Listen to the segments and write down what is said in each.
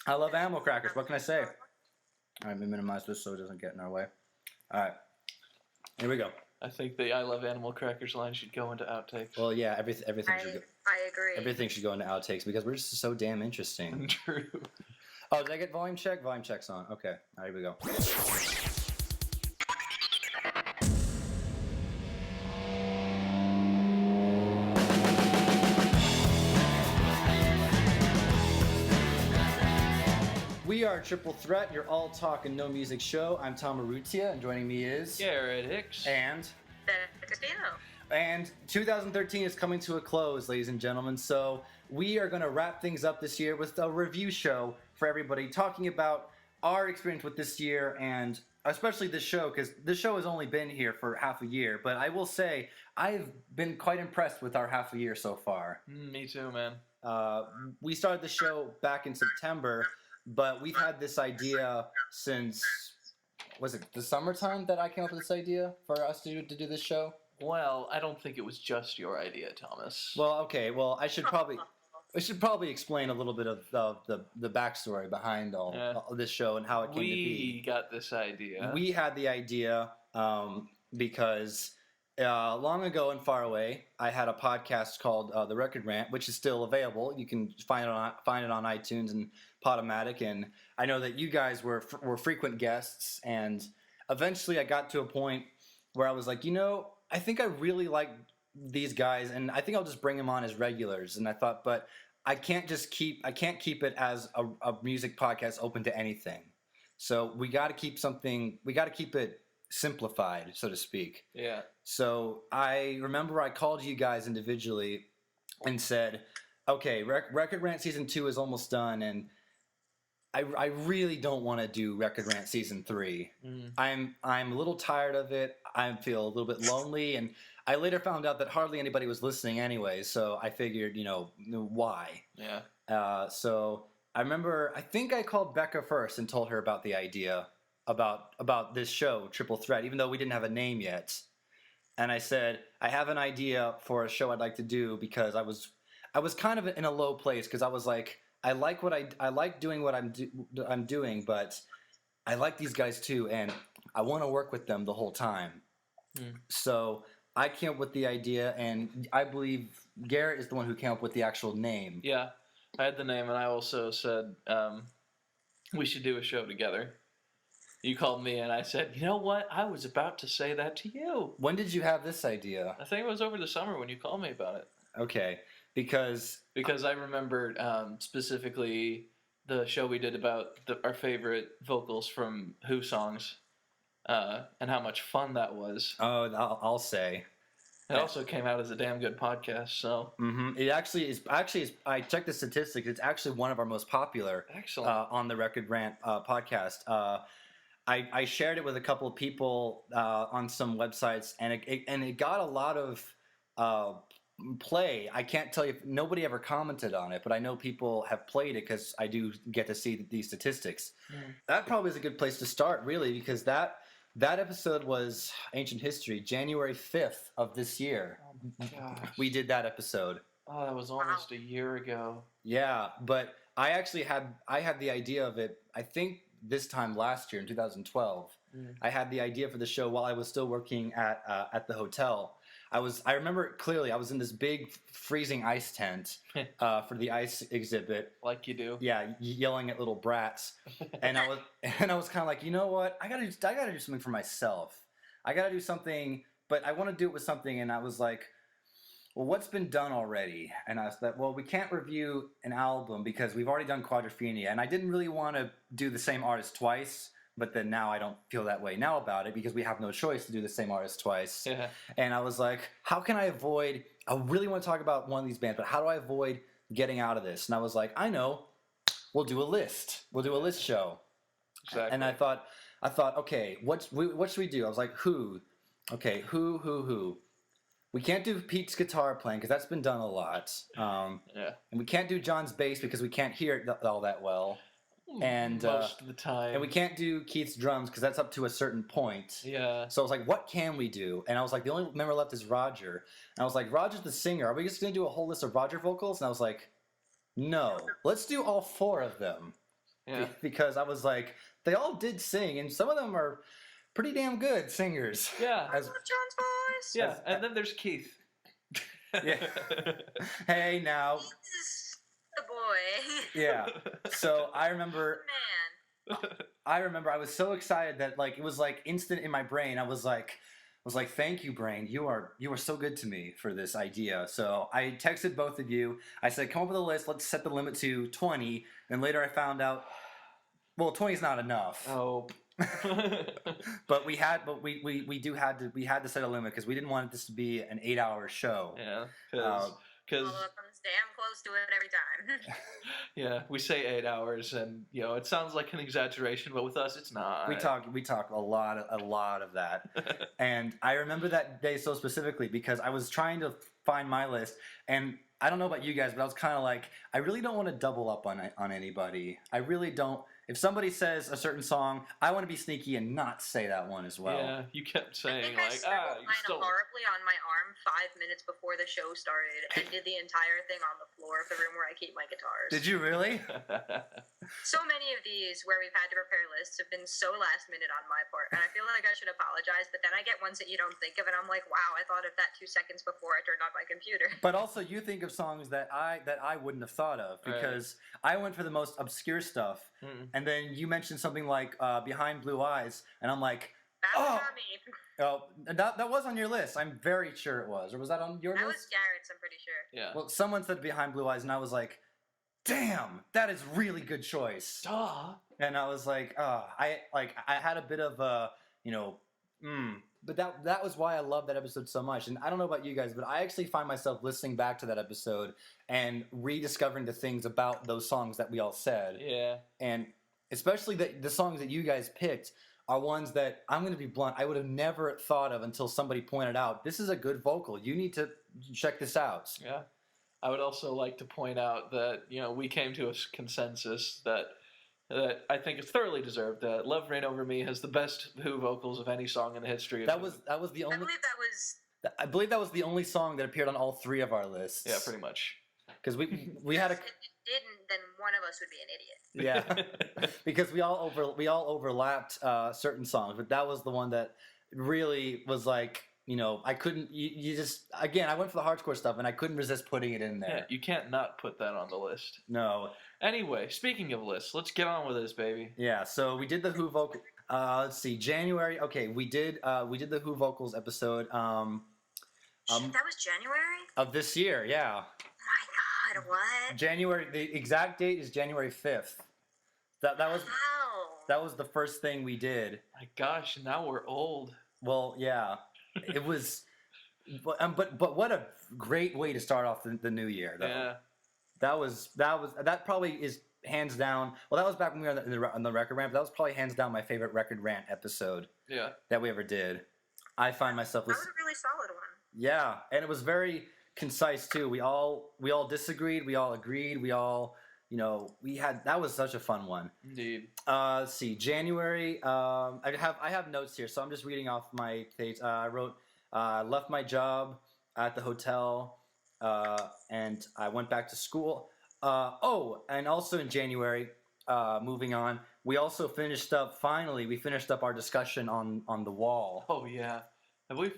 I love animal crackers. What can I say? All right, let me minimize this so it doesn't get in our way. All right, here we go. I think the "I love animal crackers" line should go into outtakes. Well, yeah, everything should go. I agree. Everything should go into outtakes because we're just so damn interesting. True. Oh, did I get volume check? Volume check's on. Okay, all right, here we go. We are Triple Threat, your all talk and no music show. I'm Tom Arrutia, and joining me is Garrett Hicks. And 2013 is coming to a close, ladies and gentlemen. So we are going to wrap things up this year with a review show for everybody, talking about our experience with this year and especially this show, because this show has only been here for half a year. But I will say I've been quite impressed with our half a year so far. Me too, man. We started the show back in September. But we've had this idea since, was it the summertime that I came up with this idea for us to do this show? Well, I don't think it was just your idea, Thomas. Well, okay. Well, I should probably explain a little bit of the backstory behind all this show and how it came to be. We got this idea. We had the idea because long ago and far away, I had a podcast called The Record Rant, which is still available. You can find it on iTunes and Podomatic, and I know that you guys were frequent guests, and eventually I got to a point where I was like, I think I really like these guys, and I think I'll just bring them on as regulars. And I thought, but I can't keep it as a music podcast open to anything. So we got to keep it simplified, so to speak. Yeah. So I remember I called you guys individually and said, okay, Record Rant Season 2 is almost done, and I really don't want to do Record Rant Season 3. I'm a little tired of it. I feel a little bit lonely, and I later found out that hardly anybody was listening anyway, so I figured, why? Yeah. So I think I called Becca first and told her about the idea about this show, Triple Threat, even though we didn't have a name yet. And I said, I have an idea for a show I'd like to do, because I was kind of in a low place, because I was like, I like doing what I'm doing, but I like these guys too, and I want to work with them the whole time. So I came up with the idea, and I believe Garrett is the one who came up with the actual name. Yeah, I had the name, and I also said we should do a show together. You called me, and I said, you know what? I was about to say that to you. When did you have this idea? I think it was over the summer when you called me about it. Okay, because I remembered specifically the show we did about our favorite vocals from Who songs, and how much fun that was. Oh, I'll say. It also came out as a damn good podcast, so. It actually is. I checked the statistics. It's actually one of our most popular. Excellent. On the Record Rant podcast. I shared it with a couple of people on some websites, and it got a lot of play. I can't tell you if nobody ever commented on it, but I know people have played it because I do get to see these statistics. That probably is a good place to start, really, because that episode was ancient history. January 5th of this year. Oh my gosh. We did that episode. Oh, that was almost a year ago. Yeah, but I actually had the idea of it, I think this time last year in 2012. I had the idea for the show while I was still working at the hotel. I remember it clearly. I was in this big freezing ice tent for the ice exhibit. Like you do. Yeah, yelling at little brats. And I was kind of like, you know what? I gotta do something for myself. I gotta do something, but I want to do it with something. And I was like, well, what's been done already? And I was like, well, we can't review an album because we've already done Quadrophenia. And I didn't really want to do the same artist twice. But then now I don't feel that way now about it because we have no choice to do the same artist twice. Yeah. And I was like, how can I avoid, I really want to talk about one of these bands, but how do I avoid getting out of this? And I was like, I know, we'll do a list. We'll do a list show. Exactly. And I thought, okay, what should we do? I was like, who? Okay, who? We can't do Pete's guitar playing because that's been done a lot. And we can't do John's bass because we can't hear it all that well. And most of the time. And we can't do Keith's drums because that's up to a certain point. Yeah. So I was like, what can we do? And I was like, the only member left is Roger. And I was like, Roger's the singer. Are we just going to do a whole list of Roger vocals? And I was like, no. Let's do all four of them. Yeah. Because I was like, they all did sing, and some of them are pretty damn good singers. Yeah. I love John's voice. Yeah, and then there's Keith. Yeah. Hey, now. He's the boy. Yeah. So I remember Man. I was so excited that like it was like instant in my brain. I was like, thank you, brain. You are so good to me for this idea. So I texted both of you. I said, come up with a list. Let's set the limit to 20. And later I found out, well, 20 is not enough. Oh. But we had to set a limit because we didn't want this to be an 8-hour show. Yeah, Uh, because Although it comes damn close to it every time. yeah, we say 8 hours, and it sounds like an exaggeration, but with us, it's not. We talk a lot of that. And I remember that day so specifically because I was trying to find my list, and I don't know about you guys, but I was kind of like, I really don't want to double up on anybody. I really don't. If somebody says a certain song, I want to be sneaky and not say that one as well. Yeah, you kept I saying think I like, scribbled you kind stole. of horribly on my arm 5 minutes before the show started and did the entire thing on the floor of the room where I keep my guitars. Did you really? So many of these where we've had to prepare lists have been so last minute on my part, and I feel like I should apologize, but then I get ones that you don't think of, and I'm like, wow, I thought of that 2 seconds before I turned on my computer. But also, you think of songs that I wouldn't have thought of because I went for the most obscure stuff, and then you mentioned something like Behind Blue Eyes, and I'm like, That was oh, not me. that was on your list. I'm very sure it was, or was that on your That list? was Garrett's, I'm pretty sure. Yeah. Well, someone said Behind Blue Eyes, and I was like, damn, that is really good choice. Duh. And I was like, I had a bit of a, but that was why I love that episode so much. And I don't know about you guys, but I actually find myself listening back to that episode and rediscovering the things about those songs that we all said. Yeah. And especially the songs that you guys picked are ones that, I'm going to be blunt, I would have never thought of until somebody pointed out, this is a good vocal. You need to check this out. Yeah. I would also like to point out that, we came to a consensus that I think is thoroughly deserved. That Love Reign Over Me has the best Who vocals of any song in the history of That was the only. I believe that was the only song that appeared on all 3 of our lists. Yeah, pretty much. Because we had a. If it didn't, then one of us would be an idiot. Yeah, because we all overlapped certain songs, but that was the one that really was like, I couldn't. You just, again, I went for the hardcore stuff, and I couldn't resist putting it in there. Yeah, you can't not put that on the list. No. Anyway, speaking of lists, let's get on with this, baby. Yeah. So we did the Who vocal. Let's see, January. Okay, we did the Who vocals episode. Shit, that was January? Of this year, yeah. Oh my god, what? January. The exact date is January 5th. That was Wow. that was the first thing we did. My gosh, now we're old. Well, yeah, it was, but what a great way to start off the new year, though. Yeah. That probably is hands down. Well, that was back when we were on the record rant. But that was probably hands down my favorite record rant episode. Yeah. That we ever did. I find myself That was a really solid one. Yeah, and it was very concise too. We all disagreed. We all agreed. We all. That was such a fun one. Indeed. Let's see, January. I have notes here, so I'm just reading off my page. I wrote, left my job at the hotel, and I went back to school. And also in January, moving on, we also finished up. Finally, we finished up our discussion on the wall. Oh yeah. Have we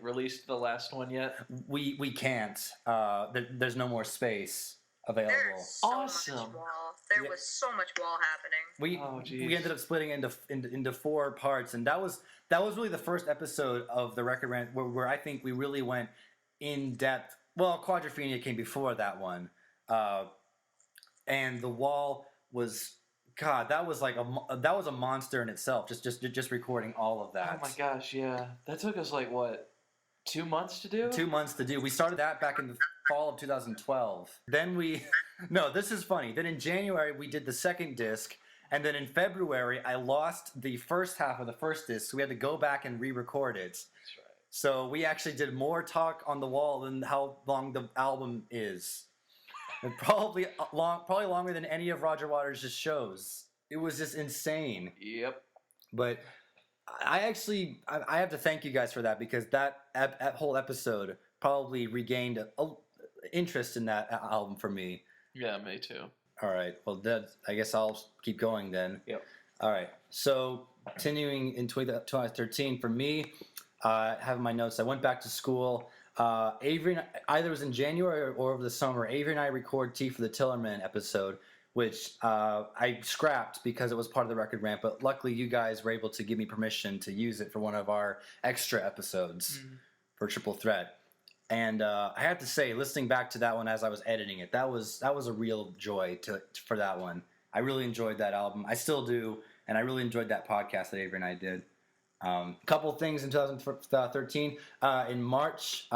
released the last one yet? We can't. There's no more space available. There's so Awesome. much wall. There was so much wall happening. We ended up splitting into 4 parts, and that was really the first episode of the record rant where I think we really went in depth. Well, Quadrophenia came before that one, and the wall was. God, that was a monster in itself. Just recording all of that. Oh my gosh, yeah. That took us 2 months to do? 2 months to do. We started that back in the fall of 2012. Then this is funny. Then in January we did the second disc, and then in February I lost the first half of the first disc, so we had to go back and re-record it. That's right. So we actually did more talk on the wall than how long the album is. And probably longer than any of Roger Waters' shows. It was just insane. Yep. But I have to thank you guys for that, because that whole episode probably regained a interest in that album for me. Yeah, me too. All right. Well, I guess I'll keep going then. Yep. All right. So continuing in 2013, for me, having my notes, I went back to school. Avery, either it was in January or over the summer, Avery and I record Tea for the Tillerman episode, which I scrapped because it was part of the record rant, but luckily you guys were able to give me permission to use it for one of our extra episodes for Triple Threat. And I have to say, listening back to that one as I was editing it, that was a real joy for that one. I really enjoyed that album. I still do, and I really enjoyed that podcast that Avery and I did. Couple things in 2013. In March,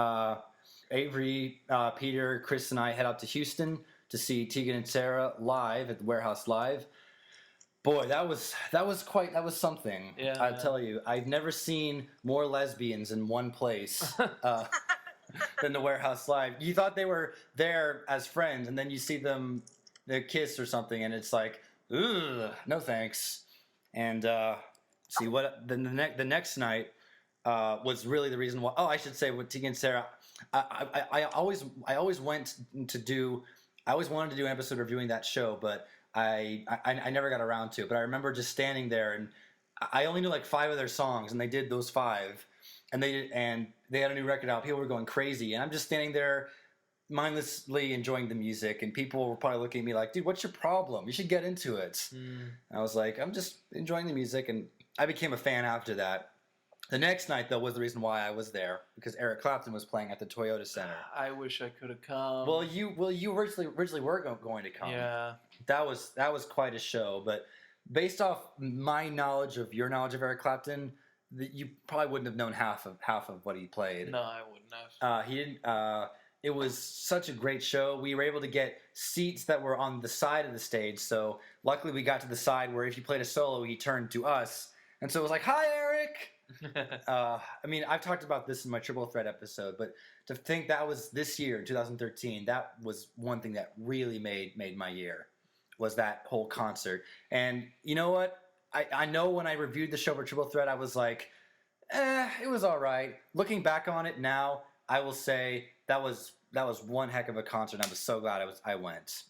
Avery, Peter, Chris, and I head out to Houston to see Tegan and Sarah live at the Warehouse Live. Boy, that was something. Yeah, I tell you, I've never seen more lesbians in one place than the Warehouse Live. You thought they were there as friends, and then you see them they kiss or something, and it's like, ugh, no thanks. And see what the next night was really the reason why. Oh, I should say with Tegan and Sarah, I always wanted to do an episode reviewing that show, but I never got around to it. But I remember just standing there, and I only knew like 5 of their songs, and they did those 5, and they had a new record out. People were going crazy, and I'm just standing there mindlessly enjoying the music, and people were probably looking at me like, dude, what's your problem? You should get into it. I was like, I'm just enjoying the music, and I became a fan after that. The next night, though, was the reason why I was there, because Eric Clapton was playing at the Toyota Center. I wish I could have come. Well, you originally were going to come. Yeah. That was quite a show, but based off my knowledge of your knowledge of Eric Clapton, you probably wouldn't have known half of what he played. No, I wouldn't have. He didn't. It was such a great show. We were able to get seats that were on the side of the stage, so luckily we got to the side where if you played a solo, he turned to us, and so it was like, "Hi, Eric." I mean, I've talked about this in my Triple Threat episode, but to think that was this year, in 2013, that was one thing that really made my year, was that whole concert. And you know what? I know when I reviewed the show for Triple Threat, I was like, it was all right. Looking back on it now, I will say that was one heck of a concert. I was so glad I went.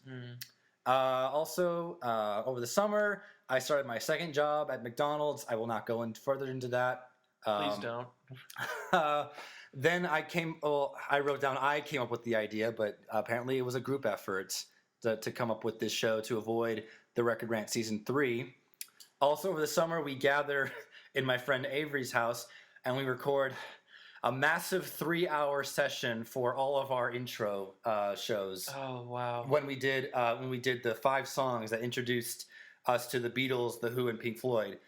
Also, over the summer, I started my second job at McDonald's. I will not go further into that. Please don't. Then I came up with the idea, but apparently it was a group effort to come up with this show to avoid the Record Rant Season 3. Also, over the summer, we gather in my friend Avery's house, and we record a massive 3-hour session for all of our intro shows. Oh, wow. When we did the 5 songs that introduced us to the Beatles, The Who, and Pink Floyd.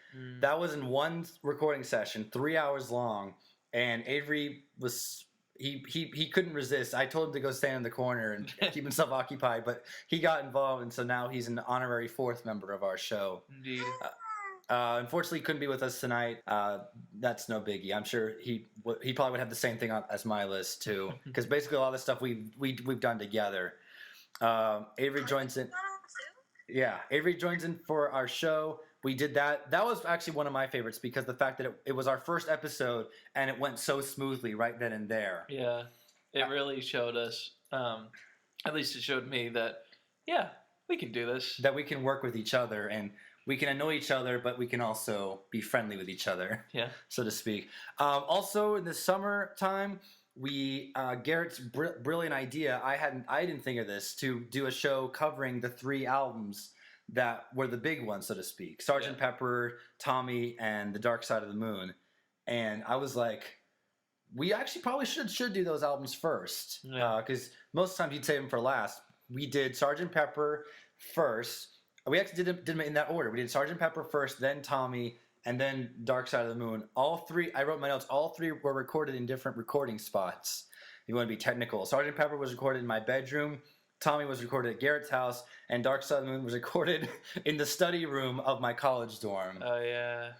That was in one recording session, 3 hours long, and Avery he couldn't resist. I told him to go stand in the corner and keep himself occupied, but he got involved, and so now he's an honorary 4th member of our show. Indeed. Unfortunately, he couldn't be with us tonight. That's no biggie. I'm sure he probably would have the same thing as my list too, because basically a lot of the stuff we've done together. Avery joins in. Yeah, Avery joins in for our show. We did that. That was actually one of my favorites because the fact that it was our first episode and it went so smoothly right then and there. Yeah, it really showed us, at least it showed me that, yeah, we can do this. That we can work with each other and we can annoy each other, but we can also be friendly with each other, so to speak. Also, in the summertime, Garrett's brilliant idea. I didn't think of this, to do a show covering the 3 albums that were the big ones, so to speak: Sgt. Pepper, Tommy, and The Dark Side of the Moon. And I was like, we actually probably should do those albums first, because most times you'd save them for last. We did Sgt. Pepper first. We actually did them in that order. We did Sgt. Pepper first, then Tommy, and then Dark Side of the Moon. All 3, I wrote my notes, all 3 were recorded in different recording spots. If you want to be technical. Sgt. Pepper was recorded in my bedroom, Tommy was recorded at Garrett's house, and Dark Side of the Moon was recorded in the study room of my college dorm. Oh, yeah.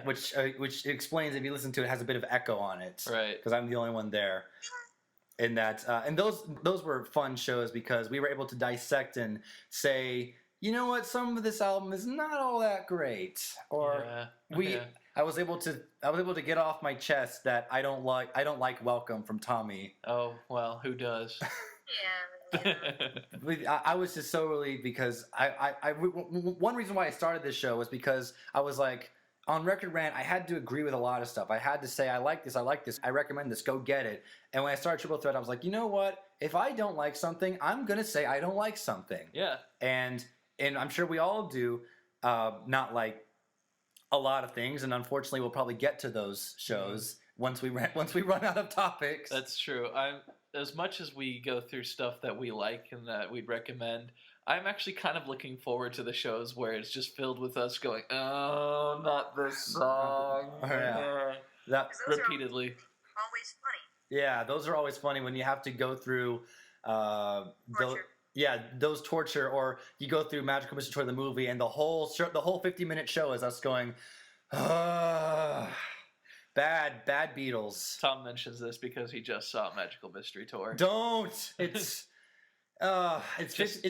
which explains, if you listen to it, has a bit of echo on it. Right. Because I'm the only one there. And those were fun shows because we were able to dissect and say, you know what, some of this album is not all that great, or I was able to get off my chest that I don't like Welcome from Tommy. Oh, well, who does? I was just so relieved because one reason why I started this show was because I was like, on Record Rant, I had to agree with a lot of stuff. I had to say, I like this, I recommend this, go get it. And when I started Triple Threat, I was like, you know what? If I don't like something, I'm going to say I don't like something. Yeah. And I'm sure we all do not like a lot of things, and unfortunately we'll probably get to those shows once we run out of topics. That's true. As much as we go through stuff that we like and that we'd recommend, I'm actually kind of looking forward to the shows where it's just filled with us going, "Oh, not this song," That repeatedly. Always funny. Yeah, those are always funny when you have to go through those torture, or you go through Magical Mystery Tour the movie, and the whole 50-minute show is us going, bad Beatles. Tom mentions this because he just saw Magical Mystery Tour. Don't. It's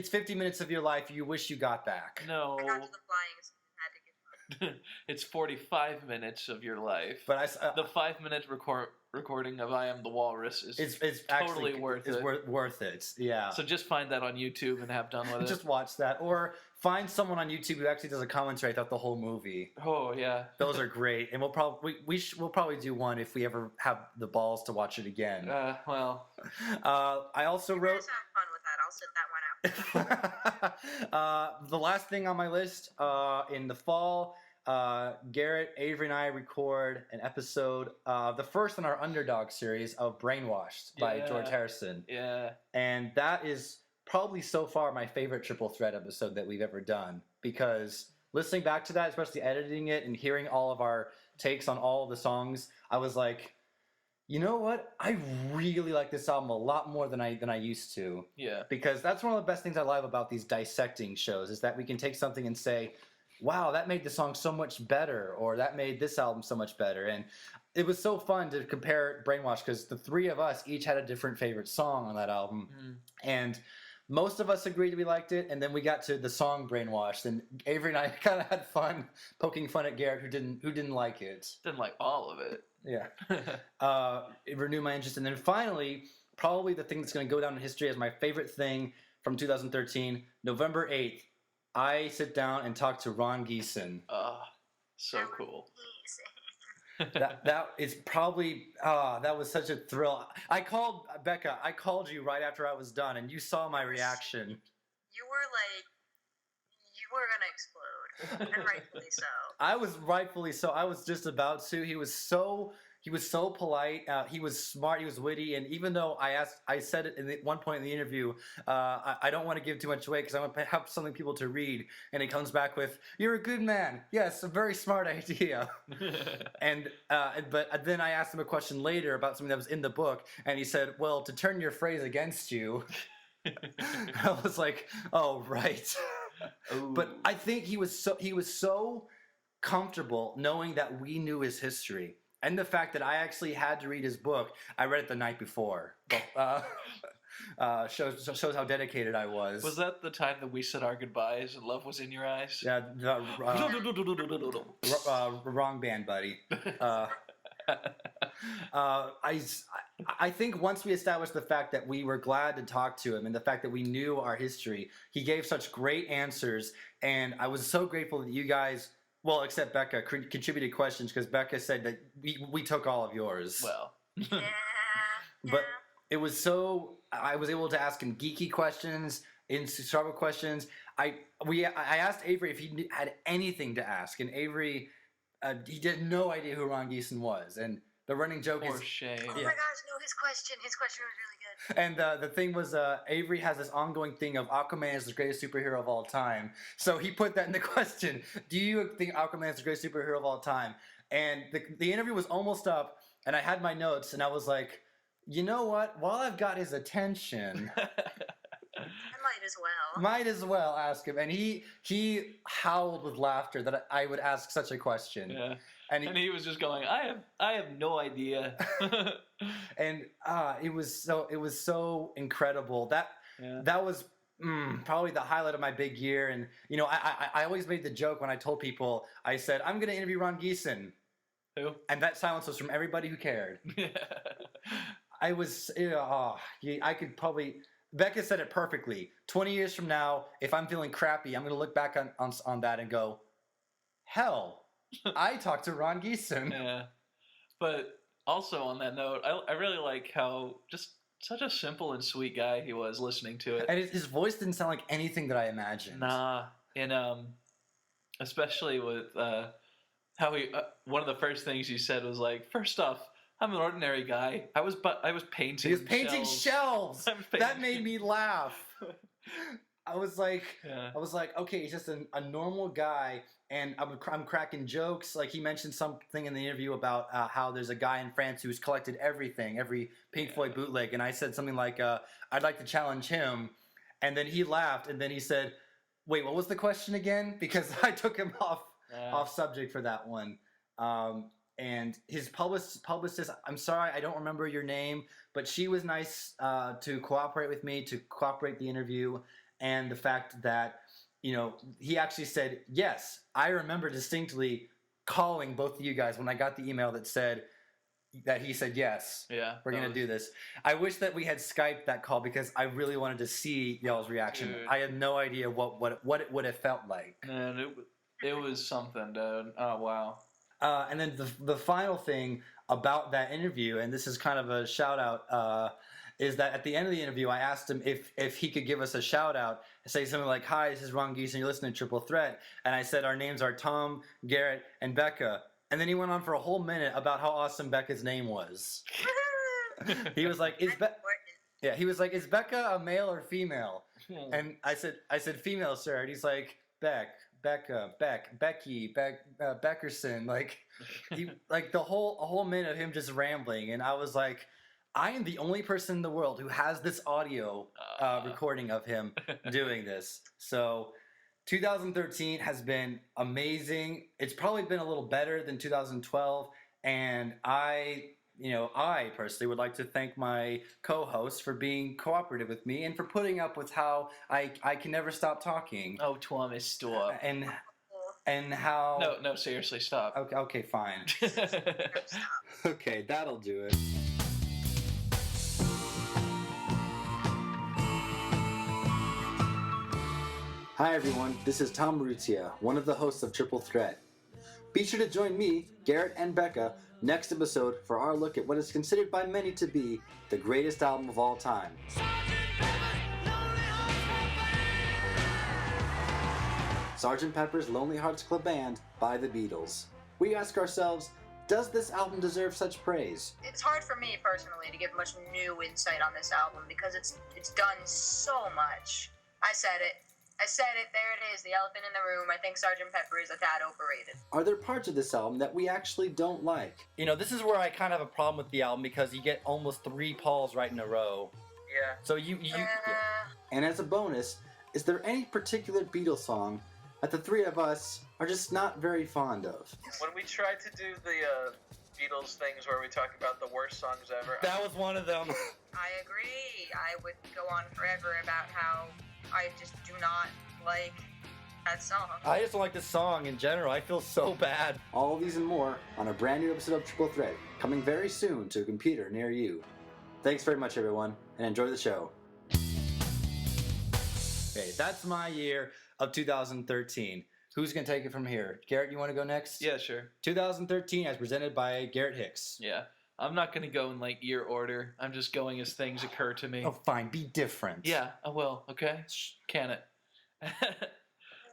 50 minutes of your life you wish you got back. No. I got to the flying, so I had to get up. It's 45 minutes of your life. But the 5-minute recording of "I Am the Walrus" is it's totally actually, worth it's it. Worth it. Yeah. So just find that on YouTube and have done with it. Just watch that, or find someone on YouTube who actually does a commentary throughout the whole movie. Oh yeah, those are great, and we'll probably do one if we ever have the balls to watch it again. I also wrote. Have fun with that. I'll sit that one out. The last thing on my list in the fall, Garrett, Avery, and I record an episode, the first in our Underdog series of Brainwashed by George Harrison. Yeah. And that is probably so far my favorite Triple Threat episode that we've ever done, because listening back to that, especially editing it and hearing all of our takes on all of the songs, I was like, you know what? I really like this album a lot more than I used to. Yeah. Because that's one of the best things I love about these dissecting shows, is that we can take something and say, wow, that made the song so much better, or that made this album so much better. And it was so fun to compare Brainwash, because the three of us each had a different favorite song on that album. And most of us agreed we liked it, and then we got to the song Brainwashed, and Avery and I kind of had fun poking fun at Garrett, who didn't like it. Didn't like all of it. Yeah. It renewed my interest. And then finally, probably the thing that's going to go down in history as my favorite thing from 2013, November 8th, I sit down and talk to Ron Geeson. So cool. that is probably, that was such a thrill. I called Becca, I called you right after I was done, and you saw my reaction. You were going to explode, and rightfully so. I was rightfully so. I was just about to. He was so polite. He was smart. He was witty. And even though I said it at one point in the interview, I don't want to give too much away because I want to have something people to read. And he comes back with, "You're a good man. Yes, a very smart idea." But then I asked him a question later about something that was in the book, and he said, "Well, to turn your phrase against you." I was like, "Oh, right." But I think he was so comfortable knowing that we knew his history, and the fact that I actually had to read his book. I read it the night before. Shows how dedicated I was. Was that the time that we said our goodbyes and love was in your eyes? Yeah. Wrong band, buddy. I think once we established the fact that we were glad to talk to him, and the fact that we knew our history, he gave such great answers, and I was so grateful that you guys, well, except Becca, contributed questions, because Becca said that we took all of yours. Well. But it was so, I was able to ask him geeky questions, struggle questions. I asked Avery if he had anything to ask, and Avery, he had no idea who Ron Geeson was, and the running joke Poor is... shame. Oh my gosh, no, his question was really good. And the thing was, Avery has this ongoing thing of Aquaman is the greatest superhero of all time. So he put that in the question, do you think Aquaman is the greatest superhero of all time? And the interview was almost up, and I had my notes, and I was like, you know what? While I've got his attention... Might as well ask him. And he howled with laughter that I would ask such a question. Yeah. And he was just going, I have no idea. And it was so incredible. That was probably the highlight of my big year. And you know, I always made the joke when I told people, I said, I'm going to interview Ron Geeson. Who? And that silence was from everybody who cared. I was, I could probably... Becca said it perfectly. 20 years from now, if I'm feeling crappy, I'm going to look back on that and go, hell, I talked to Ron Geeson. Yeah. But also on that note, I really like how just such a simple and sweet guy he was listening to it. And his voice didn't sound like anything that I imagined. Nah. And especially with how he one of the first things he said was like, first off, I'm an ordinary guy. I was painting. He was painting shelves. That made me laugh. I was like, okay, he's just a normal guy, and I'm cracking jokes. Like he mentioned something in the interview about how there's a guy in France who's collected everything, every Pink Floyd bootleg, and I said something like, I'd like to challenge him, and then he laughed, and then he said, wait, what was the question again? Because I took him off subject for that one. And his publicist, I'm sorry, I don't remember your name, but she was nice to cooperate with me, to cooperate the interview, and the fact that, he actually said, yes, I remember distinctly calling both of you guys when I got the email that said that he said, yes, we're going to do this. I wish that we had Skyped that call because I really wanted to see y'all's reaction. Dude. I had no idea what it would have felt like. Man, it was something, dude. Oh, wow. And then the final thing about that interview, and this is kind of a shout out, is that at the end of the interview, I asked him if he could give us a shout out and say something like, "Hi, this is Ron Geeson, you're listening to Triple Threat," and I said our names are Tom, Garrett, and Becca, and then he went on for a whole minute about how awesome Becca's name was. He was like, he was like, "Is Becca a male or female?" And I said female, sir, and he's like, Becca, Becky, Beckerson, like a whole minute of him just rambling, and I was like, I am the only person in the world who has this audio recording of him doing this. So 2013 has been amazing. It's probably been a little better than 2012, and I personally would like to thank my co-host for being cooperative with me and for putting up with how I can never stop talking. Oh, Thomas, stop. And how... No, seriously, stop. Okay, fine. Okay, that'll do it. Hi everyone, this is Tom Maruzia, one of the hosts of Triple Threat. Be sure to join me, Garrett, and Becca next episode for our look at what is considered by many to be the greatest album of all time. Sgt. Pepper's Lonely Hearts Club Band by the Beatles. We ask ourselves, does this album deserve such praise? It's hard for me personally to give much new insight on this album because it's done so much. I said it, there it is, the elephant in the room. I think Sgt. Pepper is a tad overrated. Are there parts of this album that we actually don't like? This is where I kind of have a problem with the album because you get almost 3 Pauls right in a row. Yeah. So yeah. And as a bonus, is there any particular Beatles song that the three of us are just not very fond of? When we tried to do the Beatles things where we talk about the worst songs ever... That was one of them. I agree. I would go on forever about how I just do not like that song. I just don't like this song in general. I feel so bad. All these and more on a brand new episode of Triple Threat, coming very soon to a computer near you. Thanks very much, everyone, and enjoy the show. Okay, that's my year of 2013. Who's going to take it from here? Garrett, you want to go next? Yeah, sure. 2013 as presented by Garrett Hicks. Yeah. I'm not going to go in year order. I'm just going as things occur to me. Oh, fine. Be different. Yeah, I will. Okay? Can it?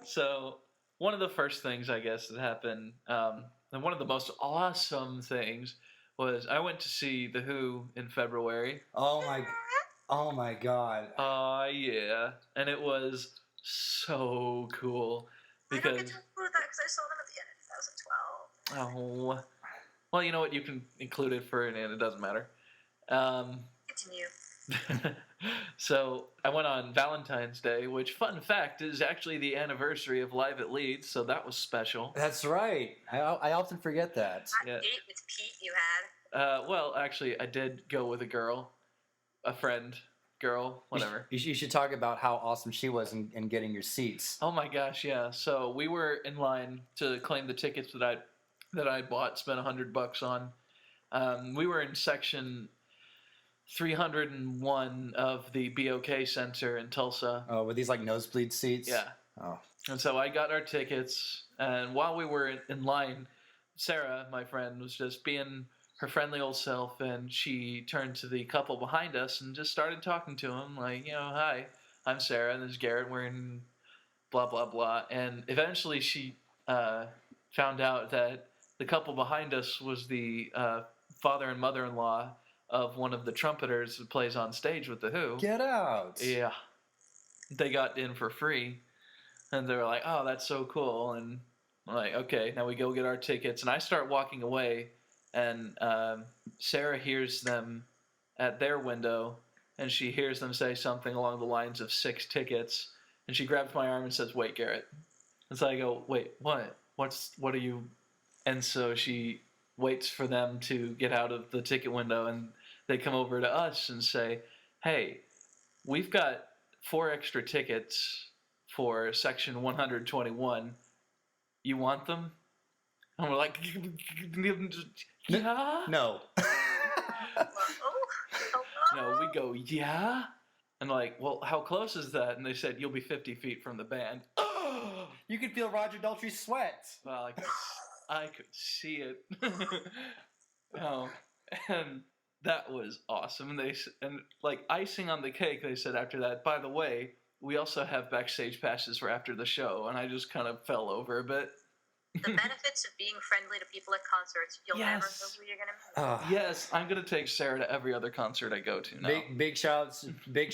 So, one of the first things, I guess, that happened, and one of the most awesome things, was I went to see The Who in February. Oh my God. Yeah. And it was so cool. Because... I don't get to include that because I saw them at the end of 2012. Oh... Well, you know what? You can include it and it doesn't matter. Continue. So I went on Valentine's Day, which, fun fact, is actually the anniversary of Live at Leeds, so that was special. That's right. I often forget that. That date with Pete you had? Well, actually, I did go with a friend, whatever. You should talk about how awesome she was in getting your seats. Oh my gosh, yeah. So we were in line to claim the tickets that I bought, spent $100 on. We were in section 301 of the BOK Center in Tulsa. Oh, with these like nosebleed seats. Yeah. Oh. And so I got our tickets, and while we were in line, Sarah, my friend, was just being her friendly old self, and she turned to the couple behind us and just started talking to them, like, hi, I'm Sarah, and this is Garrett, we're in blah, blah, blah. And eventually she found out that the couple behind us was the father and mother-in-law of one of the trumpeters who plays on stage with The Who. Get out. Yeah. They got in for free. And they were like, oh, that's so cool. And I'm like, okay, now we go get our tickets. And I start walking away, and Sarah hears them at their window, and she hears them say something along the lines of 6 tickets. And she grabs my arm and says, wait, Garrett. And so I go, wait, what? What are you? And so she waits for them to get out of the ticket window, and they come over to us and say, hey, we've got 4 extra tickets for section 121. You want them? And we're like, yeah? No. No, we go, yeah? And like, well, how close is that? And they said, you'll be 50 feet from the band. Oh, you could feel Roger Daltrey's sweat. Well, I could see it. Oh, and that was awesome. And like icing on the cake, they said after that, by the way, we also have backstage passes for after the show. And I just kind of fell over a bit. The benefits of being friendly to people at concerts. You'll never know who you're going to meet. Yes, I'm going to take Sarah to every other concert I go to now. Big shout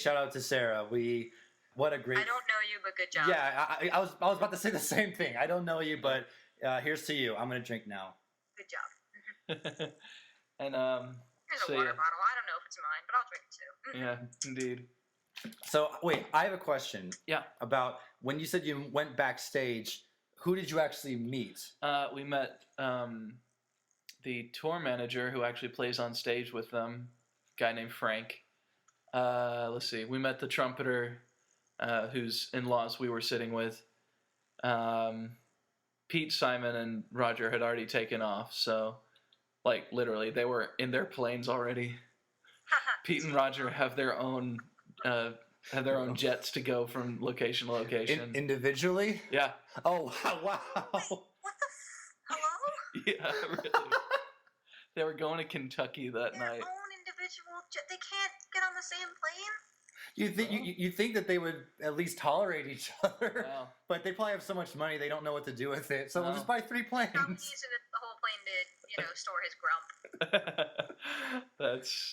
out to Sarah. What a great. I don't know you, but good job. Yeah, I was about to say the same thing. I don't know you, but here's to you. I'm gonna drink now. Good job. And Here's a water bottle. I don't know if it's mine, but I'll drink it too. Yeah, indeed. So wait, I have a question. Yeah. About when you said you went backstage. Who did you actually meet? We met the tour manager who actually plays on stage with them, a guy named Frank. Let's see. We met the trumpeter whose in-laws we were sitting with. Pete, Simon, and Roger had already taken off, so like literally they were in their planes already. Pete and Roger have their own jets to go from location to location. Individually? Yeah. Oh, wow. What the hello? Yeah, really. They were going to Kentucky that Their night. own individual jet. They can't get on the same plane? You think that they would at least tolerate each other, Wow. but they probably have so much money they don't know what to do with it. So we'll No. Yeah. Just buy 3 planes. Probably using the whole plane to, store his grump.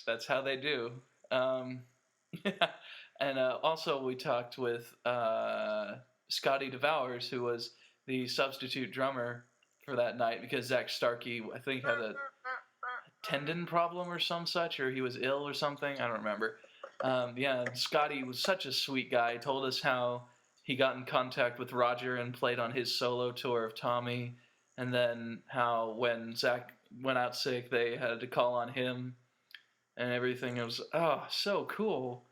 That's how they do. And also we talked with Scotty DeVowers, who was the substitute drummer for that night because Zach Starkey, I think, had a tendon problem or some such, or he was ill or something. I don't remember. Scotty was such a sweet guy. He told us how he got in contact with Roger and played on his solo tour of Tommy, and then how when Zach went out sick, they had to call on him and everything. It was, so cool.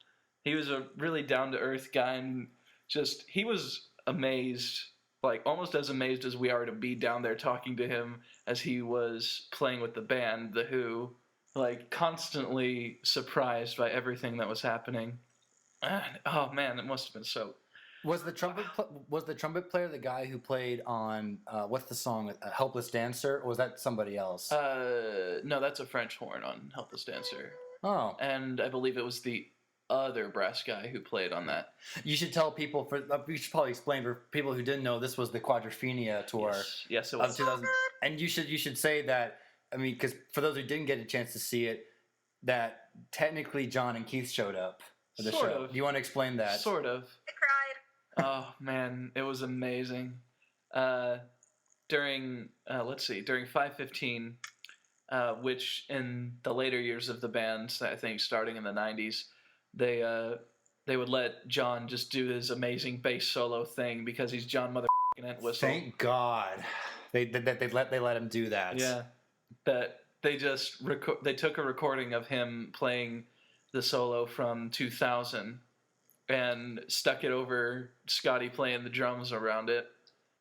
He was a really down-to-earth guy, and just, he was amazed, like almost as amazed as we are to be down there talking to him as he was playing with the band, The Who, like constantly surprised by everything that was happening. And, oh man, it must have been so. Was the trumpet player the guy who played on what's the song Helpless Dancer, or was that somebody else? No, that's a French horn on Helpless Dancer. Oh. And I believe it was the other brass guy who played on that. You should tell people you should probably explain for people who didn't know this was the Quadrophenia tour. Yes, it was. Of 2000, and you should say that, I mean, because for those who didn't get a chance to see it, that technically John and Keith showed up for the Sort show. of. Do you want to explain that? Sort of. I cried. Oh man, it was amazing. During 515, which in the later years of the band, I think starting in the 90s, they would let John just do his amazing bass solo thing because he's John motherfucking Entwistle. Thank God they let him do that. Yeah, that they just they took a recording of him playing the solo from 2000 and stuck it over Scotty playing the drums around it,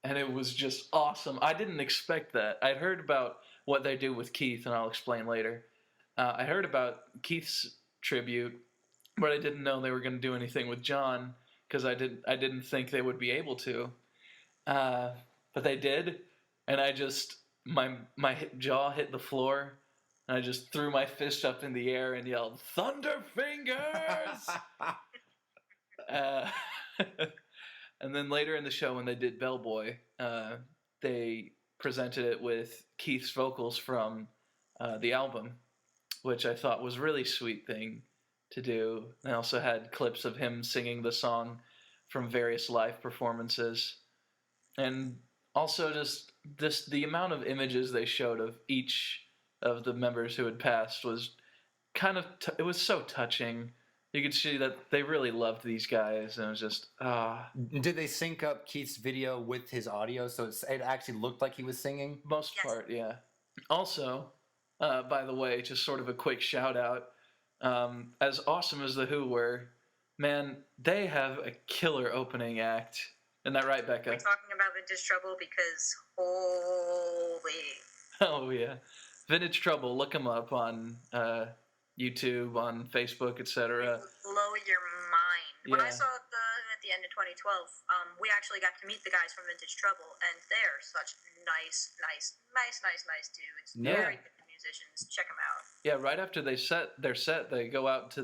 and it was just awesome. I didn't expect that. I'd heard about what they do with Keith, and I'll explain later. I heard about Keith's tribute, but I didn't know they were going to do anything with John because I didn't think they would be able to. But they did, and I just my jaw hit the floor, and I just threw my fist up in the air and yelled, "Thunder Fingers!" And then later in the show, when they did Bellboy, they presented it with Keith's vocals from the album, which I thought was a really sweet thing to do. They also had clips of him singing the song from various live performances. And also just the amount of images they showed of each of the members who had passed was kind of, it was so touching. You could see that they really loved these guys, and it was just, Did they sync up Keith's video with his audio so it actually looked like he was singing? Most part, yeah. Also, by the way, just sort of a quick shout out, as awesome as The Who were, man, they have a killer opening act. Isn't that right, Becca? We're talking about Vintage Trouble because holy. Oh, yeah. Vintage Trouble, look them up on YouTube, on Facebook, etc. Blow your mind. When I Yeah. saw at the end of 2012, we actually got to meet the guys from Vintage Trouble, and they're such nice dudes. Yeah. Very good musicians. Check them out. Yeah, right after they their set, they go out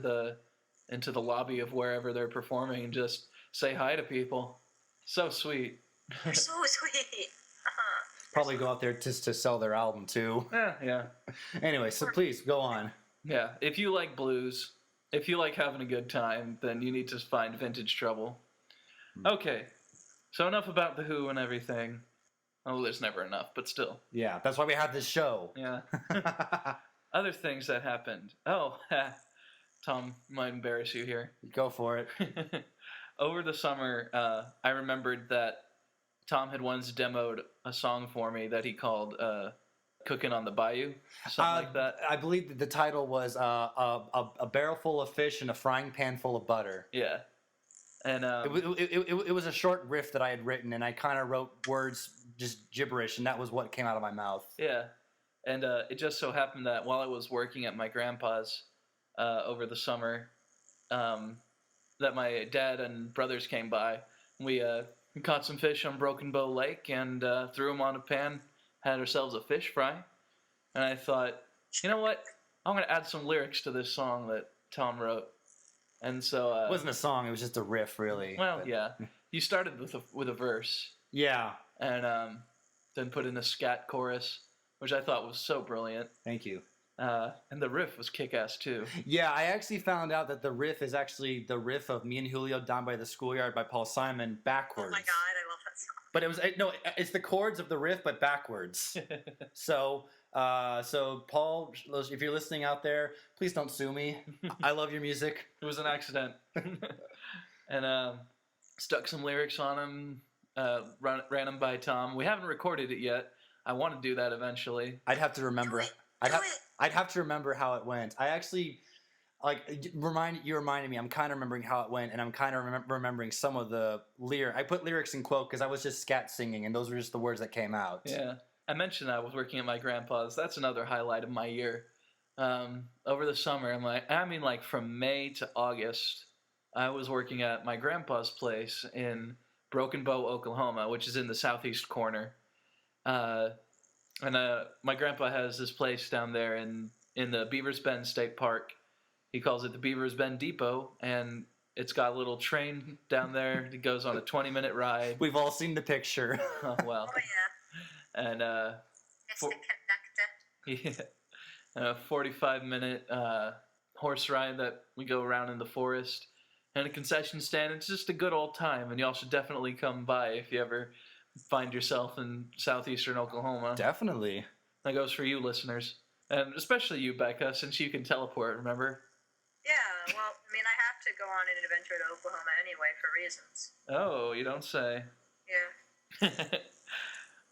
into the lobby of wherever they're performing and just say hi to people. So sweet. They're so sweet. Probably go out there just to sell their album too. Yeah. Anyway, so please go on. Yeah, if you like blues, if you like having a good time, then you need to find Vintage Trouble. Okay, so enough about The Who and everything. Oh, there's never enough, but still. Yeah, that's why we have this show. Yeah. Other things that happened. Oh, Tom, might embarrass you here. Go for it. Over the summer, I remembered that Tom had once demoed a song for me that he called Cooking on the Bayou, something like that. I believe that the title was a barrel full of fish and a frying pan full of butter. Yeah. And It was a short riff that I had written, and I kind of wrote words just gibberish, and that was what came out of my mouth. yeah. And it just so happened that while I was working at my grandpa's over the summer, that my dad and brothers came by. We caught some fish on Broken Bow Lake and threw them on a pan, had ourselves a fish fry. And I thought, you know what? I'm going to add some lyrics to this song that Tom wrote. And so... It wasn't a song, it was just a riff, really. Well, yeah. You started with a verse. Yeah. And then put in a scat chorus, which I thought was so brilliant. Thank you. And the riff was kick-ass, too. Yeah, I actually found out that the riff is actually the riff of Me and Julio Down by the Schoolyard by Paul Simon backwards. Oh my god, I love that song. But it was no, it's the chords of the riff, but backwards. So Paul, if you're listening out there, please don't sue me. I love your music. It was an accident. And stuck some lyrics on them, ran them by Tom. We haven't recorded it yet. I want to do that eventually. I'd have to remember. Do it. I'd have to remember how it went. I actually you reminded me. I'm kind of remembering how it went, and I'm kind of remembering some of the lyrics. I put lyrics in quote because I was just scat singing, and those were just the words that came out. Yeah, I mentioned I was working at my grandpa's. That's another highlight of my year. Over the summer, like from May to August, I was working at my grandpa's place in Broken Bow, Oklahoma, which is in the southeast corner. And my grandpa has this place down there in the Beavers Bend State Park. He calls it the Beavers Bend Depot, and it's got a little train down there that goes on a 20-minute ride. We've all seen the picture. Oh, well. Oh yeah. And It's the conductor. yeah, a 45-minute horse ride that we go around in the forest, and a concession stand. It's just a good old time, and y'all should definitely come by if you ever find yourself in southeastern Oklahoma. Definitely. That goes for you, listeners. And especially you, Becca, since you can teleport, remember? Yeah, well, I mean, I have to go on an adventure to Oklahoma anyway for reasons. Oh, you don't say. Yeah.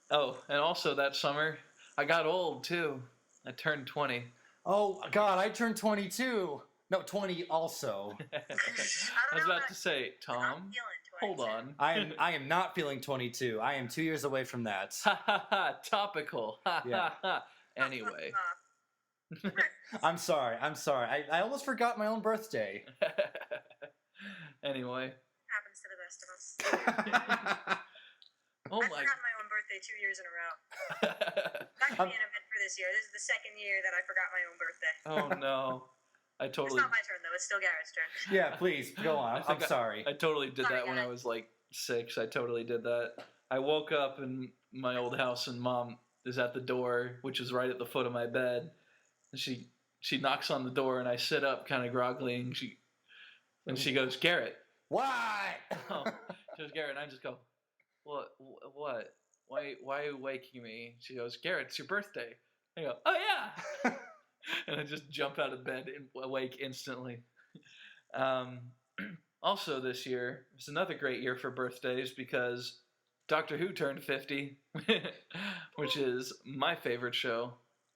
Oh, and also that summer, I got old, too. I turned 20. Oh, God, I turned 22. No, 20 also. I was about to say, Tom, hold on. I am not feeling 22. I am 2 years away from that. Ha ha ha, topical. Ha Yeah. ha ha. Anyway, I'm sorry. I almost forgot my own birthday. Anyway. Happens to the best of us. Oh I my. forgot my own birthday 2 years in a row. That could be an event for this year. This is the second year that I forgot my own birthday. Oh no. It's not my turn though. It's still Garrett's turn. Yeah, please go on. I'm sorry. I totally did Sorry, that when I was like 6. I totally did that. I woke up in my old house and Mom is at the door, which is right at the foot of my bed. And she knocks on the door and I sit up kind of groggily and she goes, "Garrett." Why? Oh, she goes, "Garrett," and I just go, "What? What? Why are you waking me?" She goes, "Garrett, it's your birthday." I go, "Oh yeah," and I just jump out of bed and awake instantly. Also, this year it's another great year for birthdays because Doctor Who turned 50, which is my favorite show.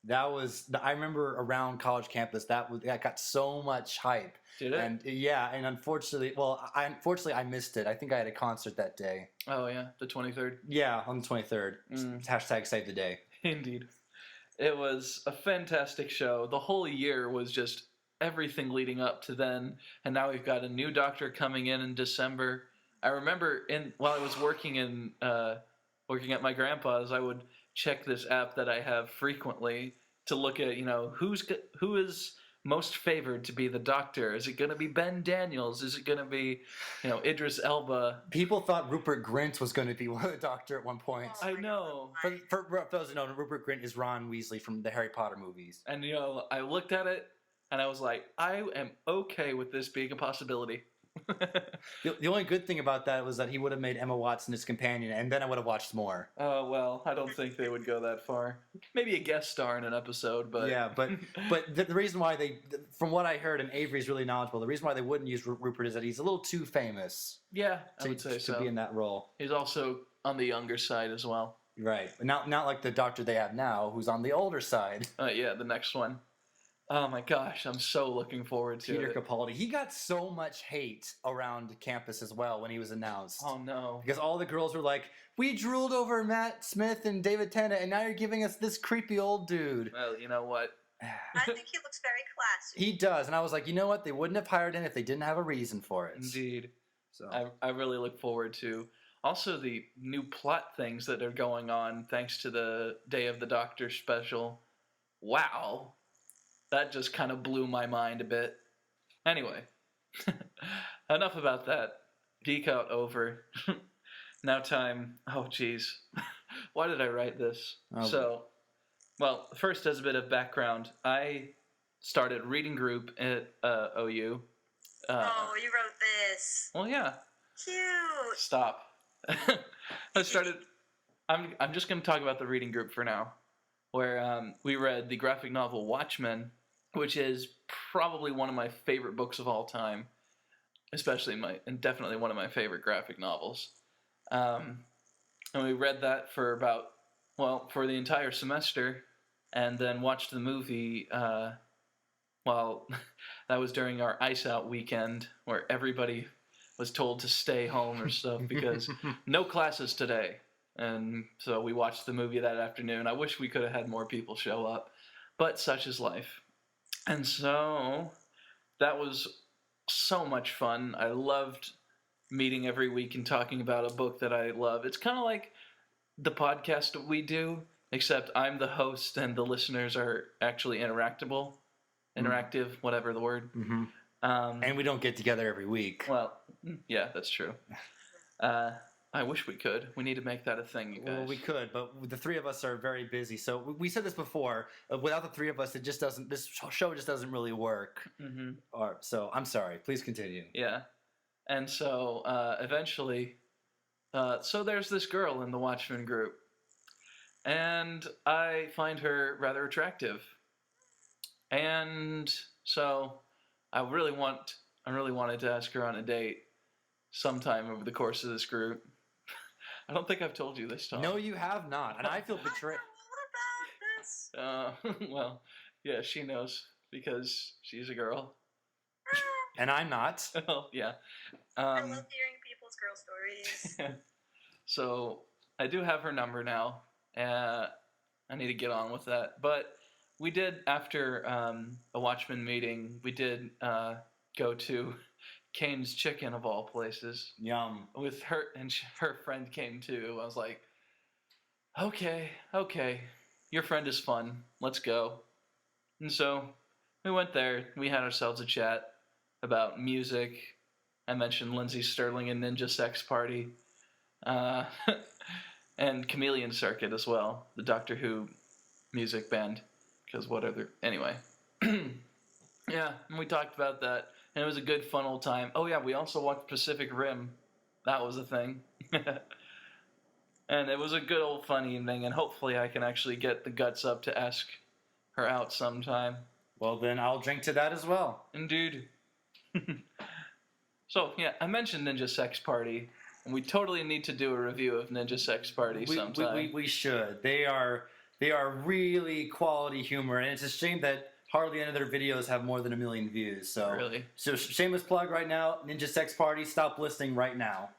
I remember around college campus that got so much hype. Did it? And yeah, and unfortunately, I missed it. I think I had a concert that day. Oh yeah, the 23rd. Yeah, on the 23rd. Hashtag save the day. Indeed. It was a fantastic show. The whole year was just everything leading up to then, and now we've got a new doctor coming in December. I remember while I was working at my grandpa's, I would check this app that I have frequently to look at, who is most favored to be the doctor. Is it going to be Ben Daniels? Is it going to be, Idris Elba? People thought Rupert Grint was going to be the doctor at one point. I know. For those who don't know, Rupert Grint is Ron Weasley from the Harry Potter movies. And, I looked at it and I was like, I am okay with this being a possibility. The only good thing about that was that he would have made Emma Watson his companion, and then I would have watched more. Oh, well, I don't think they would go that far. Maybe a guest star in an episode, but... Yeah, but the reason why from what I heard, and Avery's really knowledgeable, the reason why they wouldn't use Rupert is that he's a little too famous. Yeah, I would say so. To be in that role. He's also on the younger side as well. Right. Not like the doctor they have now, who's on the older side. Yeah, the next one. Oh my gosh, I'm so looking forward to Peter it. Capaldi. He got so much hate around campus as well when he was announced. Oh no. Because all the girls were like, "We drooled over Matt Smith and David Tennant, and now you're giving us this creepy old dude." Well, you know what? I think he looks very classy. He does, and I was like, you know what? They wouldn't have hired him if they didn't have a reason for it. Indeed. So I really look forward to also the new plot things that are going on thanks to the Day of the Doctor special. Wow. That just kind of blew my mind a bit. Anyway, enough about that. Geek out over. Now time. Oh, geez. Why did I write this? Well, first, as a bit of background, I started reading group at OU. You wrote this. Well, yeah. Cute. Stop. I started. I'm just going to talk about the reading group for now, where we read the graphic novel Watchmen, which is probably one of my favorite books of all time, and definitely one of my favorite graphic novels. And we read that for the entire semester, and then watched the movie. That was during our Ice Out weekend, where everybody was told to stay home or stuff because no classes today. And so we watched the movie that afternoon. I wish we could have had more people show up, but such is life. And so that was so much fun. I loved meeting every week and talking about a book that I love. It's kind of like the podcast that we do, except I'm the host and the listeners are actually interactive, whatever the word. Mm-hmm. And we don't get together every week. Well, yeah, that's true. I wish we could. We need to make that a thing, you guys. Well, we could, but the three of us are very busy. So we said this before. Without the three of us, this show just doesn't really work. Mm-hmm. So I'm sorry. Please continue. Yeah. And so eventually, so there's this girl in the Watchmen group, and I find her rather attractive. And so I really wanted to ask her on a date sometime over the course of this group. I don't think I've told you this, Tom. No, you have not, and I feel betrayed. What about this? Well, yeah, she knows because she's a girl. And I'm not. Well, yeah. I love hearing people's girl stories. So I do have her number now. I need to get on with that. But we did after a Watchmen meeting. We did go to Kane's Chicken of all places. Yum. With her, and her friend came too. I was like, okay, your friend is fun. Let's go. And so we went there. We had ourselves a chat about music. I mentioned Lindsey Sterling and Ninja Sex Party, and Chameleon Circuit as well, the Doctor Who music band. Because what other... Anyway. Yeah, and we talked about that, and it was a good, fun old time. Oh yeah, we also watched Pacific Rim. That was a thing. And it was a good old fun evening, and hopefully I can actually get the guts up to ask her out sometime. Well, then I'll drink to that as well. Indeed. So, yeah, I mentioned Ninja Sex Party, and we totally need to do a review of Ninja Sex Party sometime. We should. They are really quality humor, and it's a shame that hardly any of their videos have more than 1 million views. So, Really? So shameless plug right now, Ninja Sex Party, stop listening right now.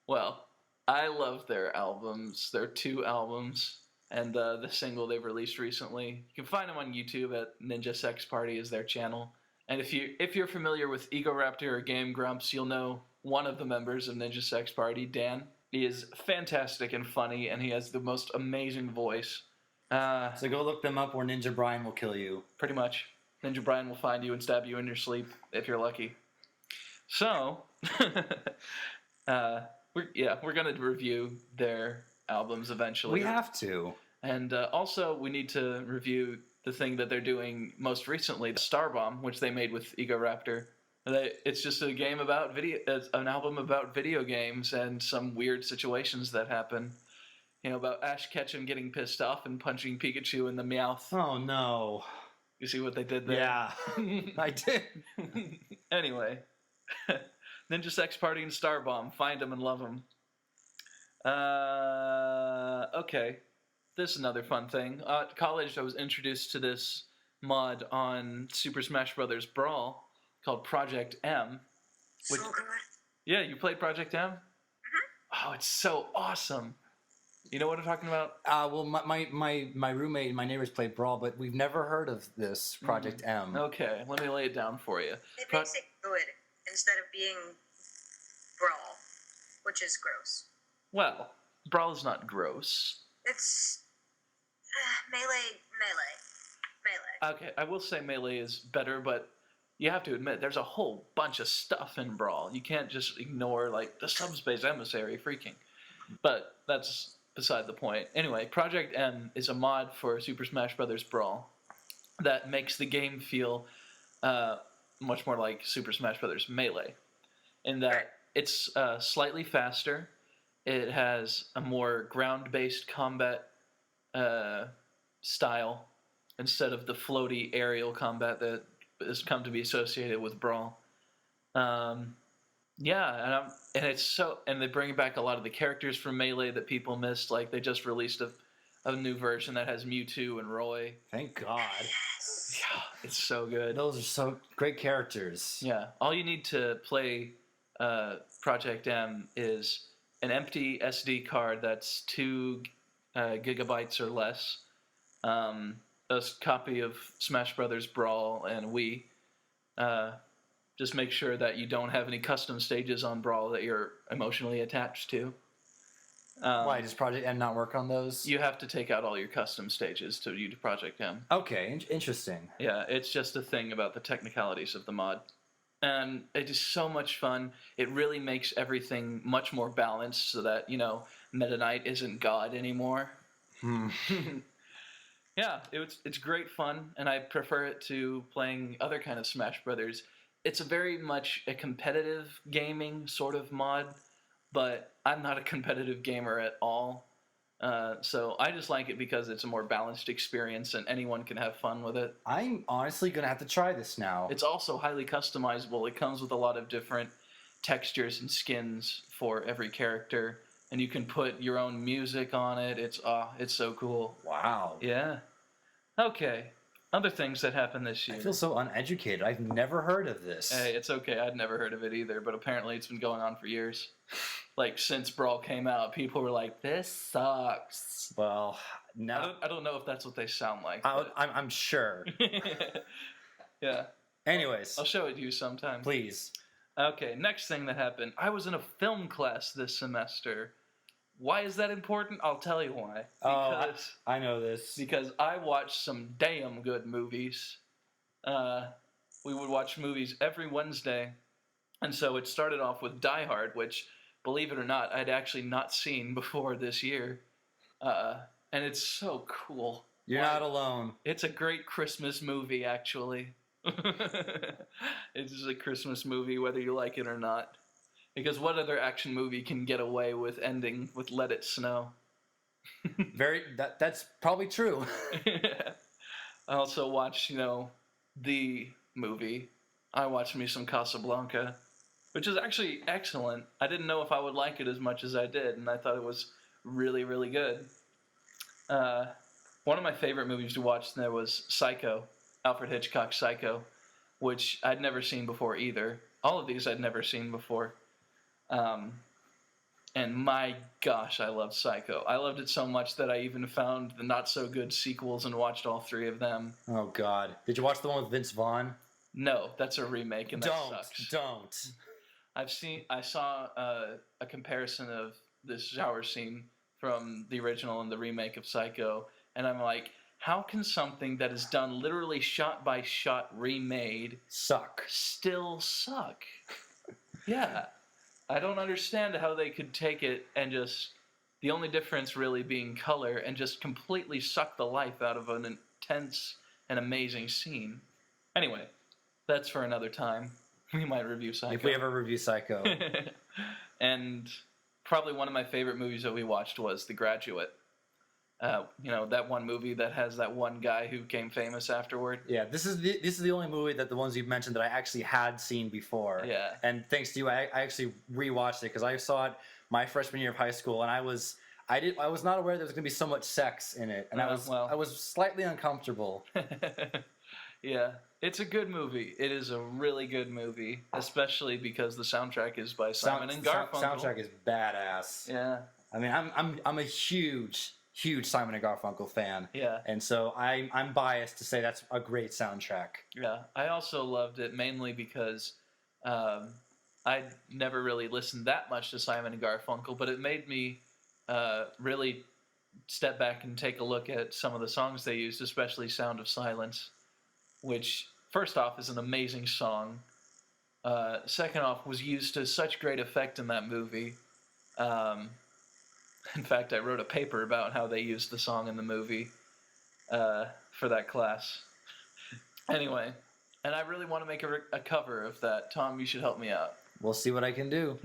Well, I love their albums, their 2 albums, and the single they've released recently. You can find them on YouTube at Ninja Sex Party is their channel. And if you're familiar with Egoraptor or Game Grumps, you'll know one of the members of Ninja Sex Party, Dan. He is fantastic and funny, and he has the most amazing voice. So go look them up, or Ninja Brian will kill you. Pretty much. Ninja Brian will find you and stab you in your sleep, if you're lucky. So, we're going to review their albums eventually. We have to. And also, we need to review the thing that they're doing most recently, Starbomb, which they made with Egoraptor. It's just a game about an album about video games and some weird situations that happen. You know, about Ash Ketchum getting pissed off and punching Pikachu in the mouth. Oh no! You see what they did there? Yeah, I did. Anyway, Ninja Sex Party and Starbomb. Find them and love them. Okay. This is another fun thing. At college, I was introduced to this mod on Super Smash Bros. Brawl called Project M. So good. Yeah, you played Project M? Mm-hmm. Oh, it's so awesome. You know what I'm talking about? Well, my roommate and my neighbors played Brawl, but we've never heard of this Project M. Okay, let me lay it down for you. It makes it good instead of being Brawl, which is gross. Well, Brawl is not gross. It's melee. Okay, I will say Melee is better, but you have to admit there's a whole bunch of stuff in Brawl. You can't just ignore, like, the Subspace Emissary freaking. But that's beside the point. Anyway, Project M is a mod for Super Smash Bros. Brawl that makes the game feel much more like Super Smash Bros. Melee, in that it's slightly faster. It has a more ground-based combat style instead of the floaty aerial combat that has come to be associated with Brawl. Yeah, and they bring back a lot of the characters from Melee that people missed. Like, they just released a new version that has Mewtwo and Roy. Thank God. Yeah, it's so good. Those are so great characters. Yeah, all you need to play Project M is an empty SD card that's 2 gigabytes or less, a copy of Smash Brothers Brawl and Wii. Just make sure that you don't have any custom stages on Brawl that you're emotionally attached to. Why, does Project M not work on those? You have to take out all your custom stages to use Project M. Okay, interesting. Yeah, it's just a thing about the technicalities of the mod. And it is so much fun. It really makes everything much more balanced so that, Meta Knight isn't God anymore. Yeah, it's great fun, and I prefer it to playing other kind of Smash Brothers. It's very much a competitive gaming sort of mod, but I'm not a competitive gamer at all. So I just like it because it's a more balanced experience and anyone can have fun with it. I'm honestly going to have to try this now. It's also highly customizable. It comes with a lot of different textures and skins for every character, and you can put your own music on it. It's so cool. Wow. Yeah. Okay. Other things that happened this year. I feel so uneducated. I've never heard of this. Hey, it's okay. I'd never heard of it either, but apparently it's been going on for years. like since Brawl came out, people were like, "This sucks." Well, now I don't know if that's what they sound like. I'm sure. Yeah. Anyways, I'll show it to you sometime. please. Okay, next thing that happened. I was in a film class this semester. Why is that important? I'll tell you why. Because I know this. Because I watched some damn good movies. We would watch movies every Wednesday. And so it started off with Die Hard, which, believe it or not, I'd actually not seen before this year. And it's so cool. You're not alone. It's a great Christmas movie, actually. It's just a Christmas movie, whether you like it or not. Because what other action movie can get away with ending with "Let It Snow"? That's probably true. I also watched, the movie. I watched me some Casablanca, which is actually excellent. I didn't know if I would like it as much as I did, and I thought it was really, really good. One of my favorite movies to watch there was Psycho, Alfred Hitchcock's Psycho, which I'd never seen before either. All of these I'd never seen before. And my gosh, I loved Psycho. I loved it so much that I even found the not-so-good sequels and watched all three of them. Oh, God. Did you watch the one with Vince Vaughn? No, that's a remake, and that sucks. Don't. I saw a comparison of this shower scene from the original and the remake of Psycho, and I'm like, how can something that is done literally shot by shot remade still suck? Yeah. I don't understand how they could take it and just, the only difference really being color, and just completely suck the life out of an intense and amazing scene. Anyway, that's for another time. We might review Psycho. If we ever review Psycho. And probably one of my favorite movies that we watched was The Graduate. That one movie that has that one guy who became famous afterward. Yeah, this is the only movie that the ones you've mentioned that I actually had seen before. Yeah. And thanks to you, I actually rewatched it because I saw it my freshman year of high school, and I was not aware there was going to be so much sex in it, and I was slightly uncomfortable. Yeah, it's a good movie. It is a really good movie, especially because the soundtrack is by Simon and Garfunkel. Soundtrack is badass. Yeah. I mean, I'm a huge Simon and Garfunkel fan. Yeah. And so I'm biased to say that's a great soundtrack. Yeah. I also loved it mainly because I'd never really listened that much to Simon and Garfunkel, but it made me really step back and take a look at some of the songs they used, especially Sound of Silence, which, first off, is an amazing song. Second off, was used to such great effect in that movie. In fact, I wrote a paper about how they used the song in the movie for that class. Anyway, and I really want to make a cover of that. Tom, you should help me out. We'll see what I can do.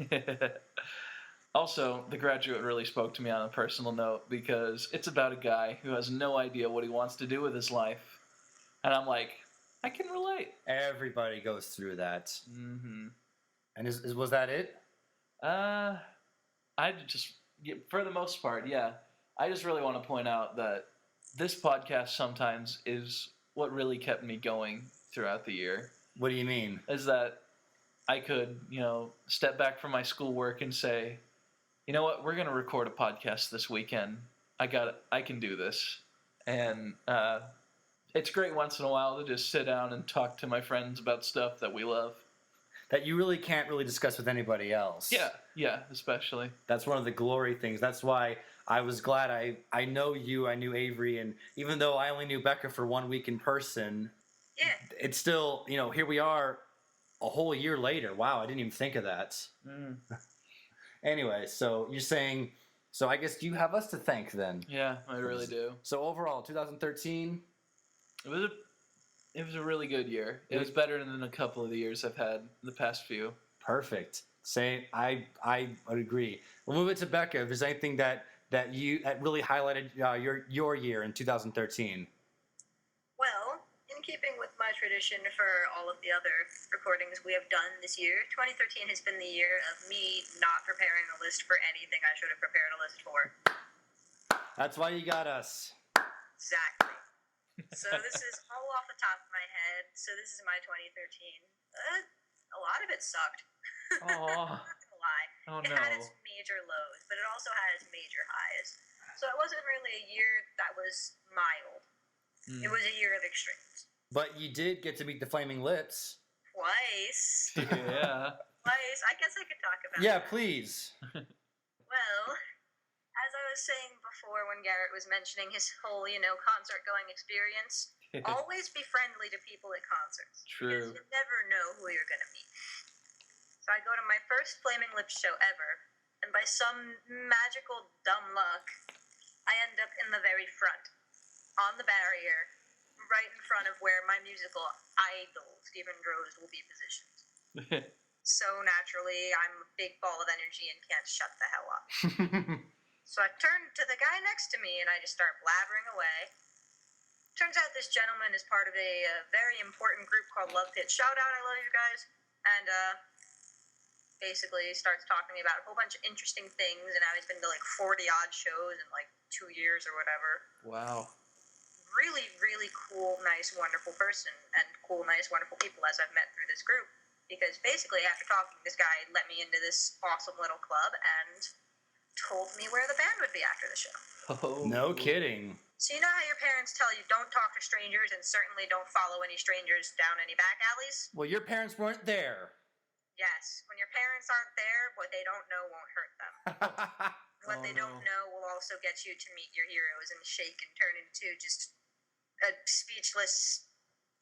Also, The Graduate really spoke to me on a personal note because it's about a guy who has no idea what he wants to do with his life. And I'm like, I can relate. Everybody goes through that. Mm-hmm. And was that it? For the most part, yeah. I just really want to point out that this podcast sometimes is what really kept me going throughout the year. What do you mean? Is that I could, step back from my schoolwork and say, you know what, we're going to record a podcast this weekend. I can do this. And it's great once in a while to just sit down and talk to my friends about stuff that we love. That you really can't really discuss with anybody else. Yeah, especially. That's one of the glory things. That's why I was glad I know you, I knew Avery, and even though I only knew Becca for 1 week in person, it's still, here we are a whole year later. Wow, I didn't even think of that. Mm. Anyway, so you're saying, so I guess you have us to thank then. Yeah, I really do. So overall, 2013? It was a really good year. It was better than a couple of the years I've had the past few. Perfect. I would agree. We'll move it to Becca. If there's anything that really highlighted your year in 2013. Well, in keeping with my tradition for all of the other recordings we have done this year, 2013 has been the year of me not preparing a list for anything I should have prepared a list for. That's why you got us. Exactly. So this is all off the top of my head. So this is my 2013. A lot of it sucked. Aww. I'm not gonna lie. Oh It no. had its major lows, but it also had its major highs. So it wasn't really a year that was mild. Mm. It was a year of extremes. But you did get to meet the Flaming Lips. Twice. Yeah. Twice. I guess I could talk about Yeah, that. please. Well, as I was saying before when Garrett was mentioning his whole, concert-going experience, always be friendly to people at concerts. True. Because you never know who you're going to meet. So I go to my first Flaming Lips show ever, and by some magical dumb luck, I end up in the very front, on the barrier, right in front of where my musical idol, Stephen Drozd, will be positioned. So naturally, I'm a big ball of energy and can't shut the hell up. So I turn to the guy next to me and I just start blabbering away. Turns out this gentleman is part of a very important group called Love Pit. Shout out, I love you guys. And basically starts talking to me about a whole bunch of interesting things and how he's been to like 40 odd shows in like 2 years or whatever. Wow. Really, really cool, nice, wonderful person, and cool, nice, wonderful people as I've met through this group. Because basically, after talking, this guy let me into this awesome little club and told me where the band would be after the show. Oh. No kidding. So you know how your parents tell you don't talk to strangers and certainly don't follow any strangers down any back alleys? Well, your parents weren't there. Yes, when your parents aren't there, what they don't know won't hurt them. What they don't know will also get you to meet your heroes and shake and turn into just a speechless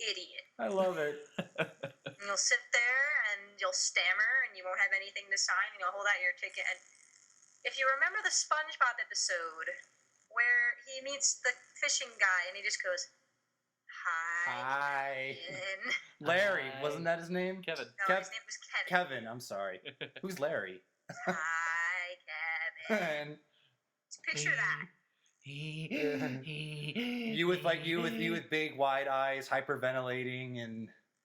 idiot. I love it. And you'll sit there and you'll stammer and you won't have anything to sign and you'll hold out your ticket. And if you remember the SpongeBob episode where he meets the fishing guy and he just goes, "Hi, Kevin." Larry, Hi. wasn't that his name? Kevin. No, his name was Kevin. Kevin, I'm sorry. Who's Larry? Hi, Kevin. And Just picture that. you with big wide eyes, hyperventilating,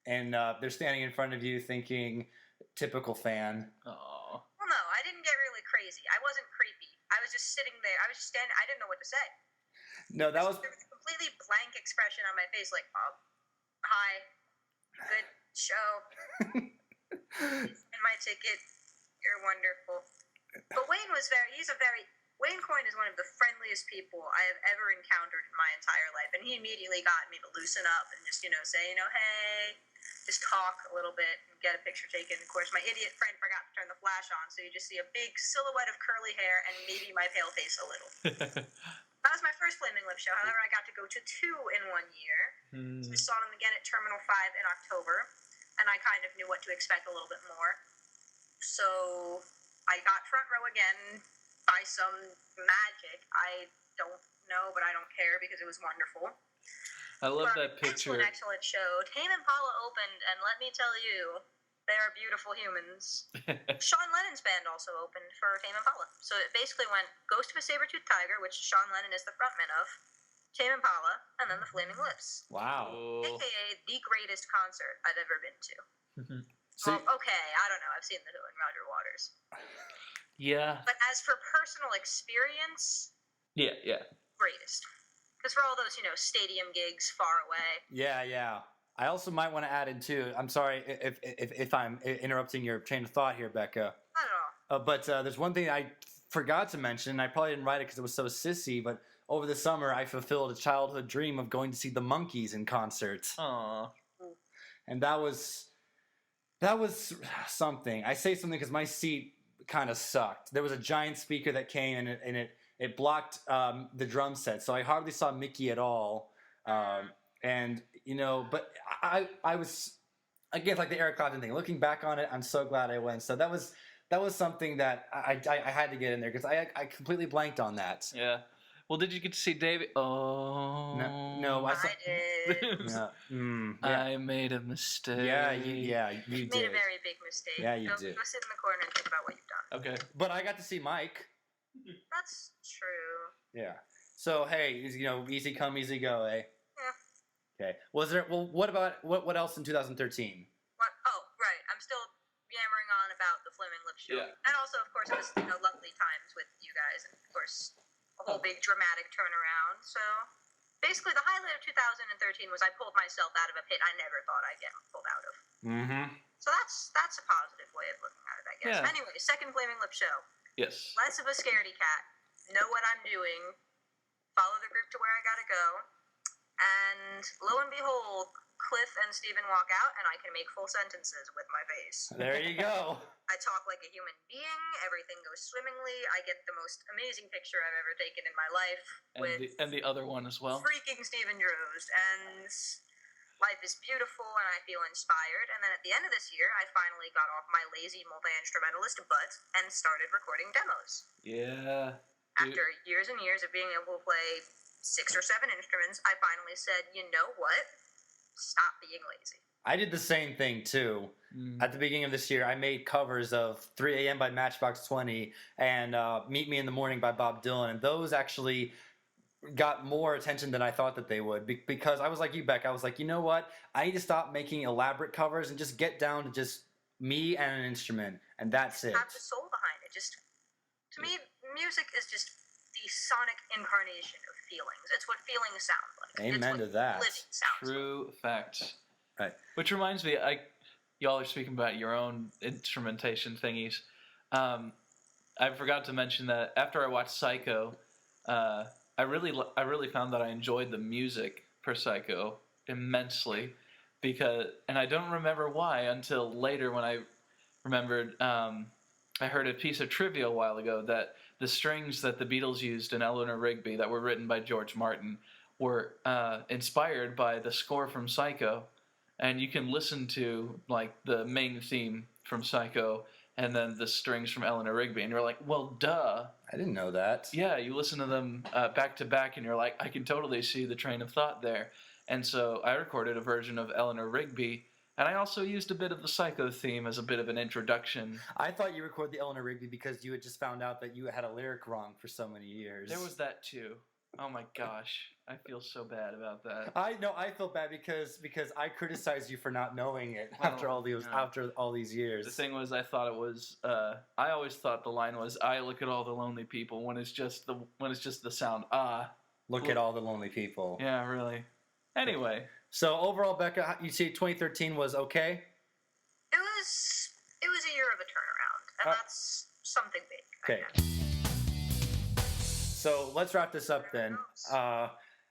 and they're standing in front of you thinking, typical fan. Aw. Well, no, I didn't get really crazy. I wasn't creepy. I was just sitting there. I was just standing. I didn't know what to say. No, that was There was a completely blank expression on my face, like, hi, good show. And my ticket, you're wonderful. But Wayne Coyne is one of the friendliest people I have ever encountered in my entire life. And he immediately got me to loosen up and just, say, hey, just talk a little bit and get a picture taken. Of course, my idiot friend forgot to turn the flash on, so you just see a big silhouette of curly hair and maybe my pale face a little. That was my first Flaming Lips show. However, I got to go to 2 in 1 year. So we saw them again at Terminal 5 in October, and I kind of knew what to expect a little bit more. So I got front row again by some magic. I don't know, but I don't care because it was wonderful. I love But that picture. Excellent show. Tame Impala opened, and let me tell you, they are beautiful humans. Sean Lennon's band also opened for Tame Impala. So it basically went Ghost of a Saber-Toothed Tiger, which Sean Lennon is the frontman of, Tame Impala, and then the Flaming Lips. wow. Oh. AKA the greatest concert I've ever been to. So, Well, okay, I don't know. I've seen The Who and Roger Waters. Yeah. But as for personal experience, Yeah. greatest. Because for all those, stadium gigs far away. yeah. I also might want to add in too. I'm sorry if I'm interrupting your chain of thought here, Becca. Not at all. But there's one thing I forgot to mention. I probably didn't write it because it was so sissy. But over the summer, I fulfilled a childhood dream of going to see the Monkees in concert, Aw. and that was something. I say something because my seat kind of sucked. There was a giant speaker that came and it blocked the drum set, so I hardly saw Mickey at all. And but I was, again, like the Eric Clapton thing. Looking back on it, I'm so glad I went. So that was something that I had to get in there because I completely blanked on that. Yeah. Well, did you get to see David? Oh. No, I saw. I did. Yeah, I made a mistake. yeah, you Made did. a very big mistake. Yeah, you Go did. sit in the corner and think about what you've done. Okay. But I got to see Mike. That's true. Yeah. So hey, easy come, easy go, eh? Yeah. Okay. Was there? Well, what about what else in 2013? What? Oh, right. I'm still yammering on about the Flaming Lips show. Yeah. And also, of course, it was lovely times with you guys, and of course, a whole big dramatic turnaround. So basically, the highlight of 2013 was I pulled myself out of a pit I never thought I'd get pulled out of. Mm-hmm. So that's a positive way of looking at it, I guess. Yeah. Anyway, second Flaming Lip show. Yes. Less of a scaredy cat. Know what I'm doing. Follow the group to where I gotta go. And lo and behold, Cliff and Steven walk out, and I can make full sentences with my face. There you go. I talk like a human being. Everything goes swimmingly. I get the most amazing picture I've ever taken in my life And the other one as well. freaking Steven Drost. And life is beautiful, and I feel inspired. And then at the end of this year, I finally got off my lazy multi-instrumentalist butt and started recording demos. Yeah. After years and years of being able to play 6 or 7 instruments, I finally said, you know what? Stop being lazy. I did the same thing too. At the beginning of this year, I made covers of 3 a.m. by Matchbox 20 and Meet Me in the Morning by Bob Dylan. And those actually got more attention than I thought that they would. Because I was like you, Beck. I was like, you know what? I need to stop making elaborate covers and just get down to just me and an instrument. And that's it. Have the soul behind it. Just, to me, music is just the sonic incarnation of feelings. It's what feelings sound like. Amen it's to that. Living sounds True facts. Right. Which reminds me, y'all are speaking about your own instrumentation thingies. I forgot to mention that after I watched Psycho, I really found that I enjoyed the music for Psycho immensely, and I don't remember why until later when I remembered. I heard a piece of trivia a while ago that the strings that the Beatles used in Eleanor Rigby that were written by George Martin were inspired by the score from Psycho. And you can listen to like the main theme from Psycho and then the strings from Eleanor Rigby, and you're like, well, duh. I didn't know that. Yeah, you listen to them back to back, and you're like, I can totally see the train of thought there. And so I recorded a version of Eleanor Rigby, and I also used a bit of the Psycho theme as a bit of an introduction. I thought you recorded the Eleanor Rigby because you had just found out that you had a lyric wrong for so many years. There was that too. Oh my gosh, I feel so bad about that. I feel bad because I criticized you for not knowing it after all these years. The thing was, I thought it was. I always thought the line was, "I look at all the lonely people," when it's just the sound ah. Look at all the lonely people. Yeah, really. Anyway, so overall, Becca, you see 2013 was okay? It was a year of a turnaround, and that's something big. Okay. So let's wrap this up then.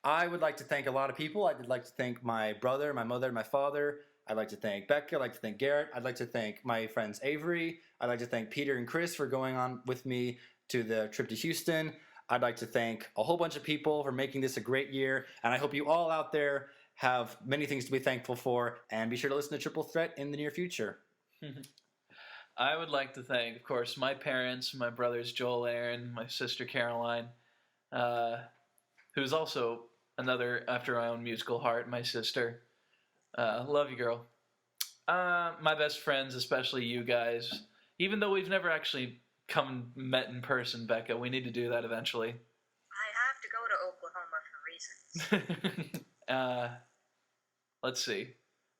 I would like to thank a lot of people. I'd like to thank my brother, my mother, my father. I'd like to thank Becca. I'd like to thank Garrett. I'd like to thank my friends Avery. I'd like to thank Peter and Chris for going on with me to the trip to Houston. I'd like to thank a whole bunch of people for making this a great year. And I hope you all out there have many things to be thankful for. And be sure to listen to Triple Threat in the near future. I would like to thank, of course, my parents, my brothers Joel, Aaron, my sister Caroline, who's also another after my own musical heart, my sister. Love you, girl. My best friends, especially you guys. Even though we've never actually met in person, Becca, we need to do that eventually. I have to go to Oklahoma for reasons. Let's see.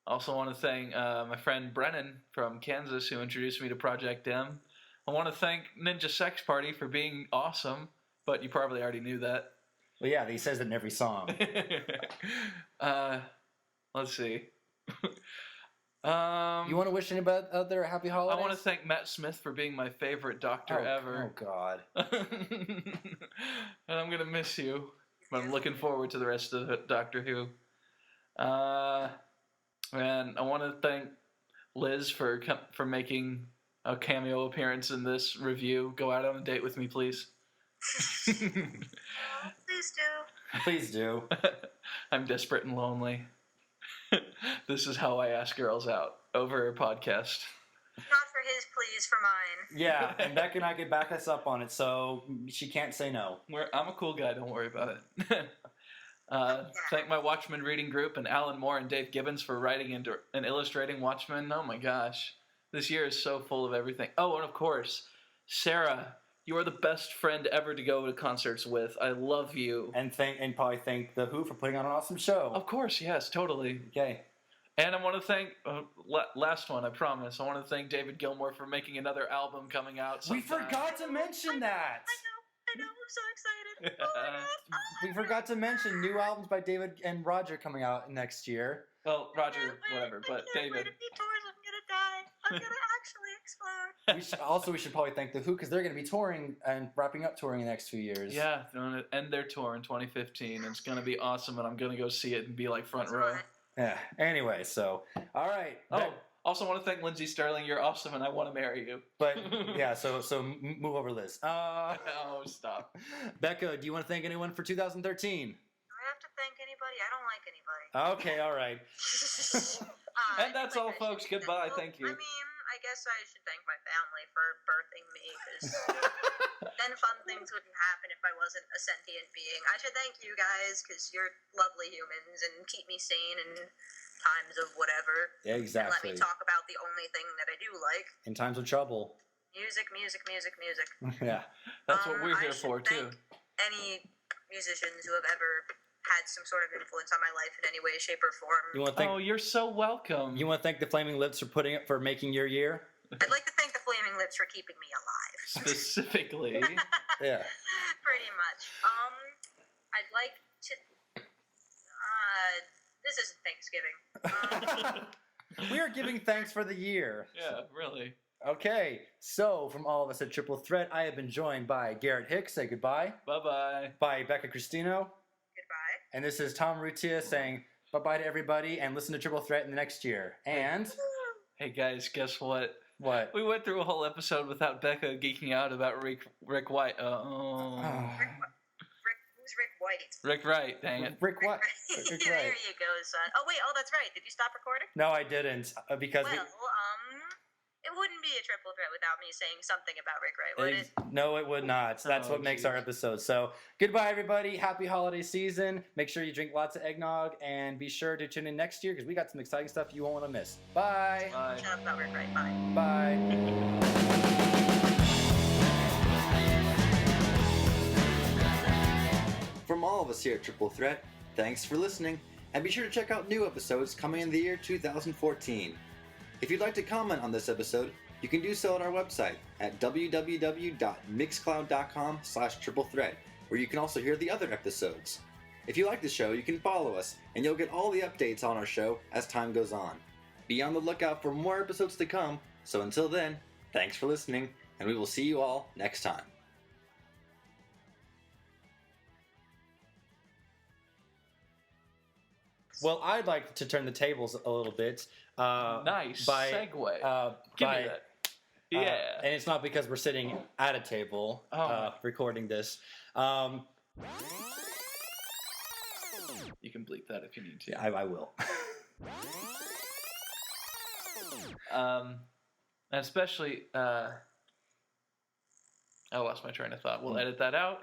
Also want to thank my friend Brennan from Kansas who introduced me to Project M. I want to thank Ninja Sex Party for being awesome, but you probably already knew that. Well, yeah, he says it in every song. Let's see. You want to wish anybody out there a happy holidays? I want to thank Matt Smith for being my favorite doctor ever. Oh, God. And I'm going to miss you, but I'm looking forward to the rest of Doctor Who. And I want to thank Liz for making a cameo appearance in this review. Go out on a date with me, please. Please do. Please do. I'm desperate and lonely. This is how I ask girls out over a podcast. Not for his, please for mine. Yeah, and Beck and I could back us up on it, so she can't say no. I'm a cool guy, don't worry about it. Thank my Watchmen reading group and Alan Moore and Dave Gibbons for writing and illustrating Watchmen. Oh my gosh. This year is so full of everything. Oh, and of course, Sarah, you are the best friend ever to go to concerts with. I love you. And probably thank The Who for putting on an awesome show. Of course, yes, totally. Okay. And I want to thank, last one, I promise. I want to thank David Gilmour for making another album coming out sometime. We forgot to mention that. I know, I'm so excited. Oh my God. We forgot to mention new albums by David and Roger coming out next year. Well, Roger, whatever, but I can't David. wait if he tours, I'm gonna die. I'm gonna actually explode. We should probably thank the Who because they're going to be touring and wrapping up touring in the next few years. Yeah, they're going to end their tour in 2015. And it's going to be awesome, and I'm going to go see it and be like front That's row. right. Yeah. Anyway, so all right. Oh, also want to thank Lindsay Sterling. You're awesome, and I want to marry you. But yeah, so move over, Liz. Oh, stop. Becca, do you want to thank anyone for 2013? Do I have to thank anybody? I don't like anybody. Okay, all right. And that's all, folks. Goodbye. Thank you. I mean, I guess I should thank my family for birthing me, because then fun things wouldn't happen if I wasn't a sentient being. I should thank you guys, because you're lovely humans and keep me sane in times of whatever. Yeah, exactly. And let me talk about the only thing that I do like. In times of trouble. Music. Yeah. That's what we're I here should for, too. thank any musicians who have ever had some sort of influence on my life in any way, shape, or form. You want to thank? Oh, you're so welcome. You want to thank the Flaming Lips for making your year? I'd like to thank the Flaming Lips for keeping me alive. Specifically. Yeah. Pretty much. I'd like to. This isn't Thanksgiving. We are giving thanks for the year. Yeah, really. Okay, so from all of us at Triple Threat, I have been joined by Garrett Hicks. Say goodbye. Bye-bye. By Becca Cristino. Goodbye. And this is Tom Rutia saying bye-bye to everybody and listen to Triple Threat in the next year. And Hey, guys, guess what? what? We went through a whole episode without Becca geeking out about Rick White. Oh. Who's Rick White? Rick Wright, dang it. Rick what? There Rick you Wright. go, son. Oh wait, that's right. Did you stop recording? No, I didn't because Well, it wouldn't be a triple threat without me saying something about Rick Wright, would it? no, it would not. That's Oh, what makes our episode. So goodbye, everybody. Happy holiday season. Make sure you drink lots of eggnog and be sure to tune in next year because we got some exciting stuff you won't want to miss. Bye. Bye. Shut up about Rick Wright. Bye. Bye. From all of us here at Triple Threat, thanks for listening, and be sure to check out new episodes coming in the year 2014. If you'd like to comment on this episode, you can do so at our website at www.mixcloud.com/triplethreat, where you can also hear the other episodes. If you like the show, you can follow us, and you'll get all the updates on our show as time goes on. Be on the lookout for more episodes to come, so until then, thanks for listening, and we will see you all next time. Well, I'd like to turn the tables a little bit. Nice segue. Give me that. Yeah. And it's not because we're sitting at a table recording this. You can bleep that if you need to. Yeah, I will. And especially, I lost my train of thought. We'll edit that out.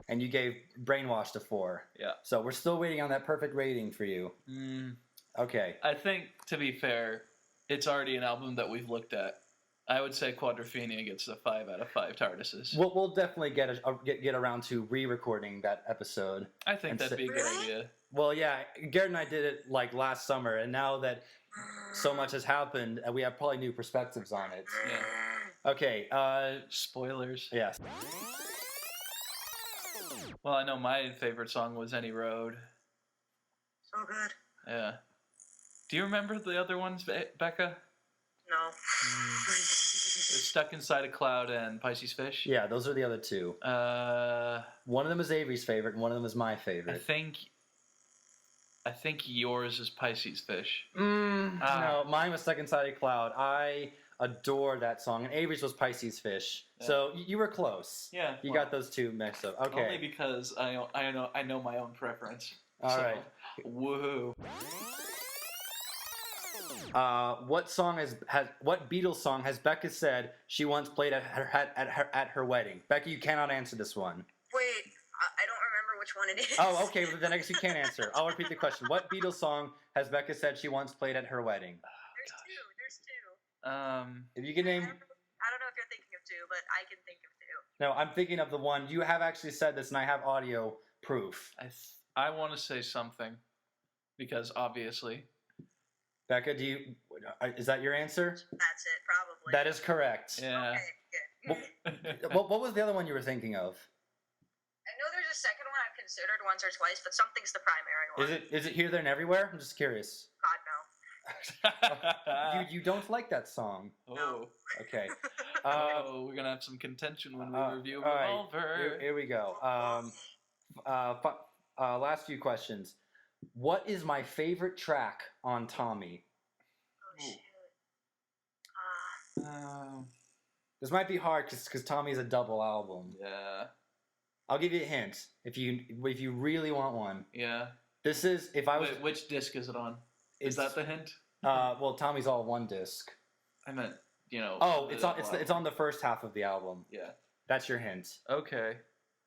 And you gave Brainwashed a 4. Yeah. So we're still waiting on that perfect rating for you. Okay. I think, to be fair, it's already an album that we've looked at. I would say Quadrophenia gets a 5 out of 5 TARDISes. We'll definitely get around to re-recording that episode. I think that'd be a good idea. Well, yeah, Garrett and I did it like last summer, and now that so much has happened, we have probably new perspectives on it. Yeah. Okay. Spoilers. Yes. Well, I know my favorite song was Any Road. So good. Yeah. Do you remember the other ones, Becca? No. Stuck Inside a Cloud and Pisces Fish? Yeah, those are the other two. One of them is Avery's favorite, and one of them is my favorite. I think yours is Pisces Fish. No, mine was Stuck Inside a Cloud. I adore that song, and Avery's was Pisces Fish. Yeah. So you were close. Yeah, you got those two mixed up. Okay. Only because I know my own preference. All right. Woohoo. What Beatles song has Becca said she once played at her wedding? Becca, you cannot answer this one. Wait, I don't remember which one it is. Oh, okay, but then I guess you can't answer. I'll repeat the question. What Beatles song has Becca said she once played at her wedding? There's two. If you can name. I don't know if you're thinking of two, but I can think of two. No, I'm thinking of the one. You have actually said this, and I have audio proof. I want to say something, because obviously. Becca, is that your answer? That's it, probably. That is correct. Yeah. Okay, good. What was the other one you were thinking of? I know there's a second one I've considered once or twice, but something's the primary one. Is it Here, There, and Everywhere? I'm just curious. God, no. You don't like that song. Oh. Okay. Oh, we're gonna have some contention when we review all right. Revolver. Here we go. Last few questions. What is my favorite track on Tommy? Oh shoot. This might be hard because Tommy's a double album. Yeah. I'll give you a hint if you really want one. Yeah. This is if I was. Wait, which disc is it on? Is that the hint? Well, Tommy's all one disc. I meant, Oh, it's on the first half of the album. Yeah. That's your hint. Okay.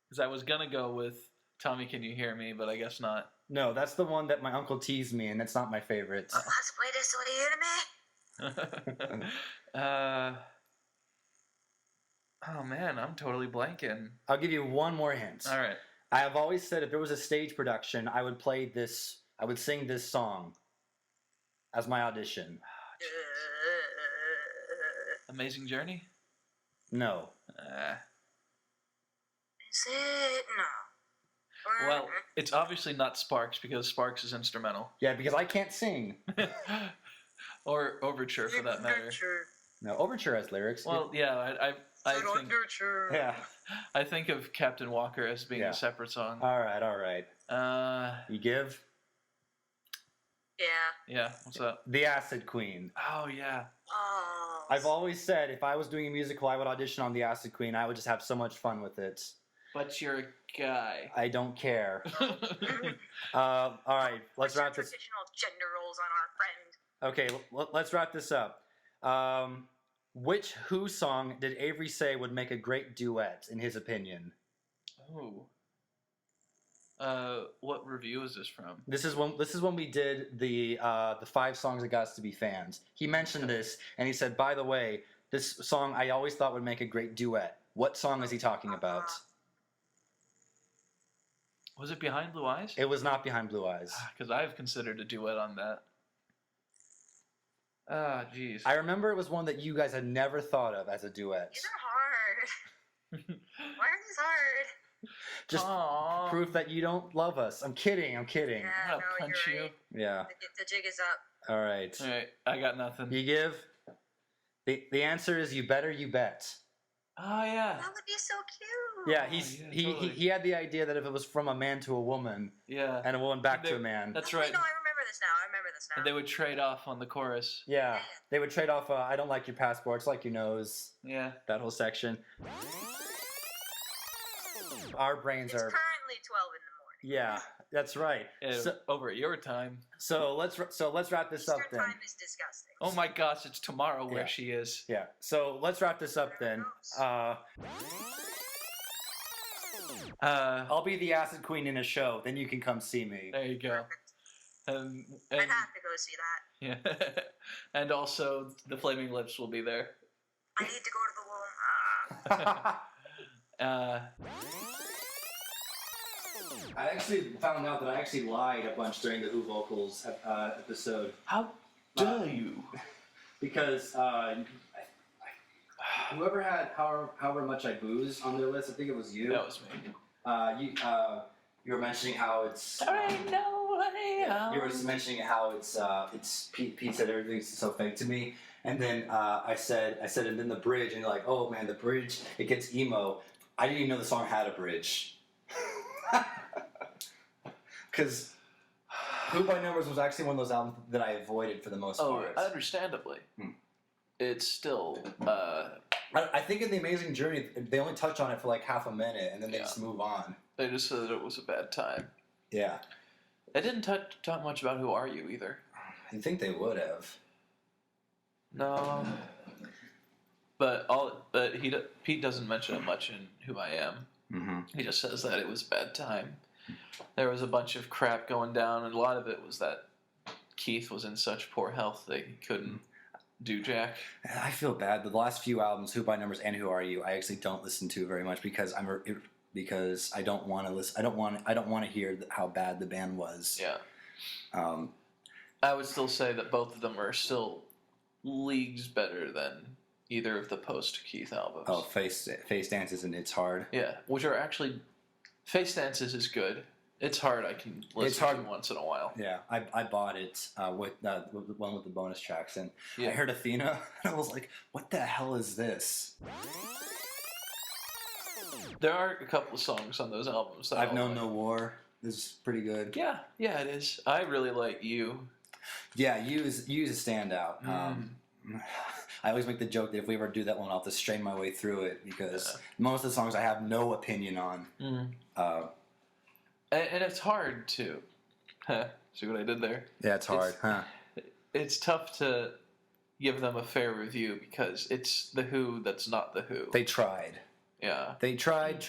Because I was gonna go with Tommy, Can You Hear Me? But I guess not. No, that's the one that my uncle teased me, and that's not my favorite. Let's play this so you hear me. Oh man, I'm totally blanking. I'll give you one more hint. All right. I have always said if there was a stage production, I would sing this song as my audition. Amazing Journey? No. Is it? No. Well, it's obviously not Sparks because Sparks is instrumental. Yeah, because I can't sing. Or Overture for that matter. No, Overture has lyrics. Well, yeah, I think Yeah. I think of Captain Walker as being a separate song. All right. You give? Yeah. Yeah, what's up? The Acid Queen. Oh yeah. Oh. I've always said if I was doing a musical, I would audition on The Acid Queen. I would just have so much fun with it. But you're a guy. I don't care. All right, let's wrap this. Traditional gender roles on our friend. Okay, let's wrap this up. Which Who song did Avery say would make a great duet, in his opinion? Oh. What review is this from? This is when we did the 5 songs that got us to be fans. He mentioned this, and he said, by the way, this song I always thought would make a great duet. What song is he talking about? Was it Behind Blue Eyes? It was not Behind Blue Eyes. Because I've considered a duet on that. Ah, jeez. I remember it was one that you guys had never thought of as a duet. These are hard. Why are these hard? Just proof that you don't love us. I'm kidding. Yeah, I'm gonna no, punch you're you. right. Yeah. The jig is up. All right. All right, I got nothing. You give? The answer is You Better You Bet. Oh yeah. That would be so cute. Yeah, totally. he had the idea that if it was from a man to a woman Yeah. and a woman back to a man. That's Oh, right. No, I remember this now. And they would trade off on the chorus. Yeah, they would trade off I don't like your passports, like your nose. Yeah. That whole section. Our brains It's are... currently 12 in the morning. Yeah, that's right. Over at your time. So let's wrap this up Eastern then. time is disgusting. Oh my gosh, it's tomorrow where Yeah. she is. Yeah. So let's wrap this up then. I'll be the Acid Queen in a show. Then you can come see me. There you go. And I'd have to go see that. yeah. And also the Flaming Lips will be there. I need to go to the womb. I actually found out that I actually lied a bunch during the Who Vocals episode. How dare you? Because whoever had however much I booze on their list, I think it was you. That was me. You were mentioning how it's. There ain't no way out. You were just mentioning how it's Pete said everything's so fake to me, and then I said and then the bridge, and you're like, oh man, the bridge, it gets emo. I didn't even know the song had a bridge. Because Who by Numbers was actually one of those albums that I avoided for the most part. Understandably. It's still. I think in The Amazing Journey, they only touch on it for like half a minute, and then they just move on. They just said that it was a bad time. Yeah. They didn't talk much about Who Are You either. I think they would have. No. But Pete doesn't mention it much in Who I Am. Mm-hmm. He just says that it was a bad time. There was a bunch of crap going down, and a lot of it was that Keith was in such poor health that he couldn't do jack. I feel bad. The last few albums, Who by Numbers and Who Are You, I actually don't listen to very much because I don't want to listen. I don't want to hear how bad the band was. Yeah. I would still say that both of them are still leagues better than either of the post-Keith albums. Oh, Face Dances and It's Hard. Yeah, which are actually... Face Dances is good. It's hard. I can listen to it once in a while. Yeah, I bought it with the one with the bonus tracks, and Yeah. I heard Athena, and I was like, "What the hell is this?" There are a couple of songs on those albums that I've Known No War is pretty good. Yeah, it is. I really like You. Yeah, You is a standout. I always make the joke that if we ever do that one, I'll have to strain my way through it because most of the songs I have no opinion on. And it's hard to... See what I did there? Yeah, it's hard. It's tough to give them a fair review because it's The Who that's not The Who. They tried. Yeah. They tried.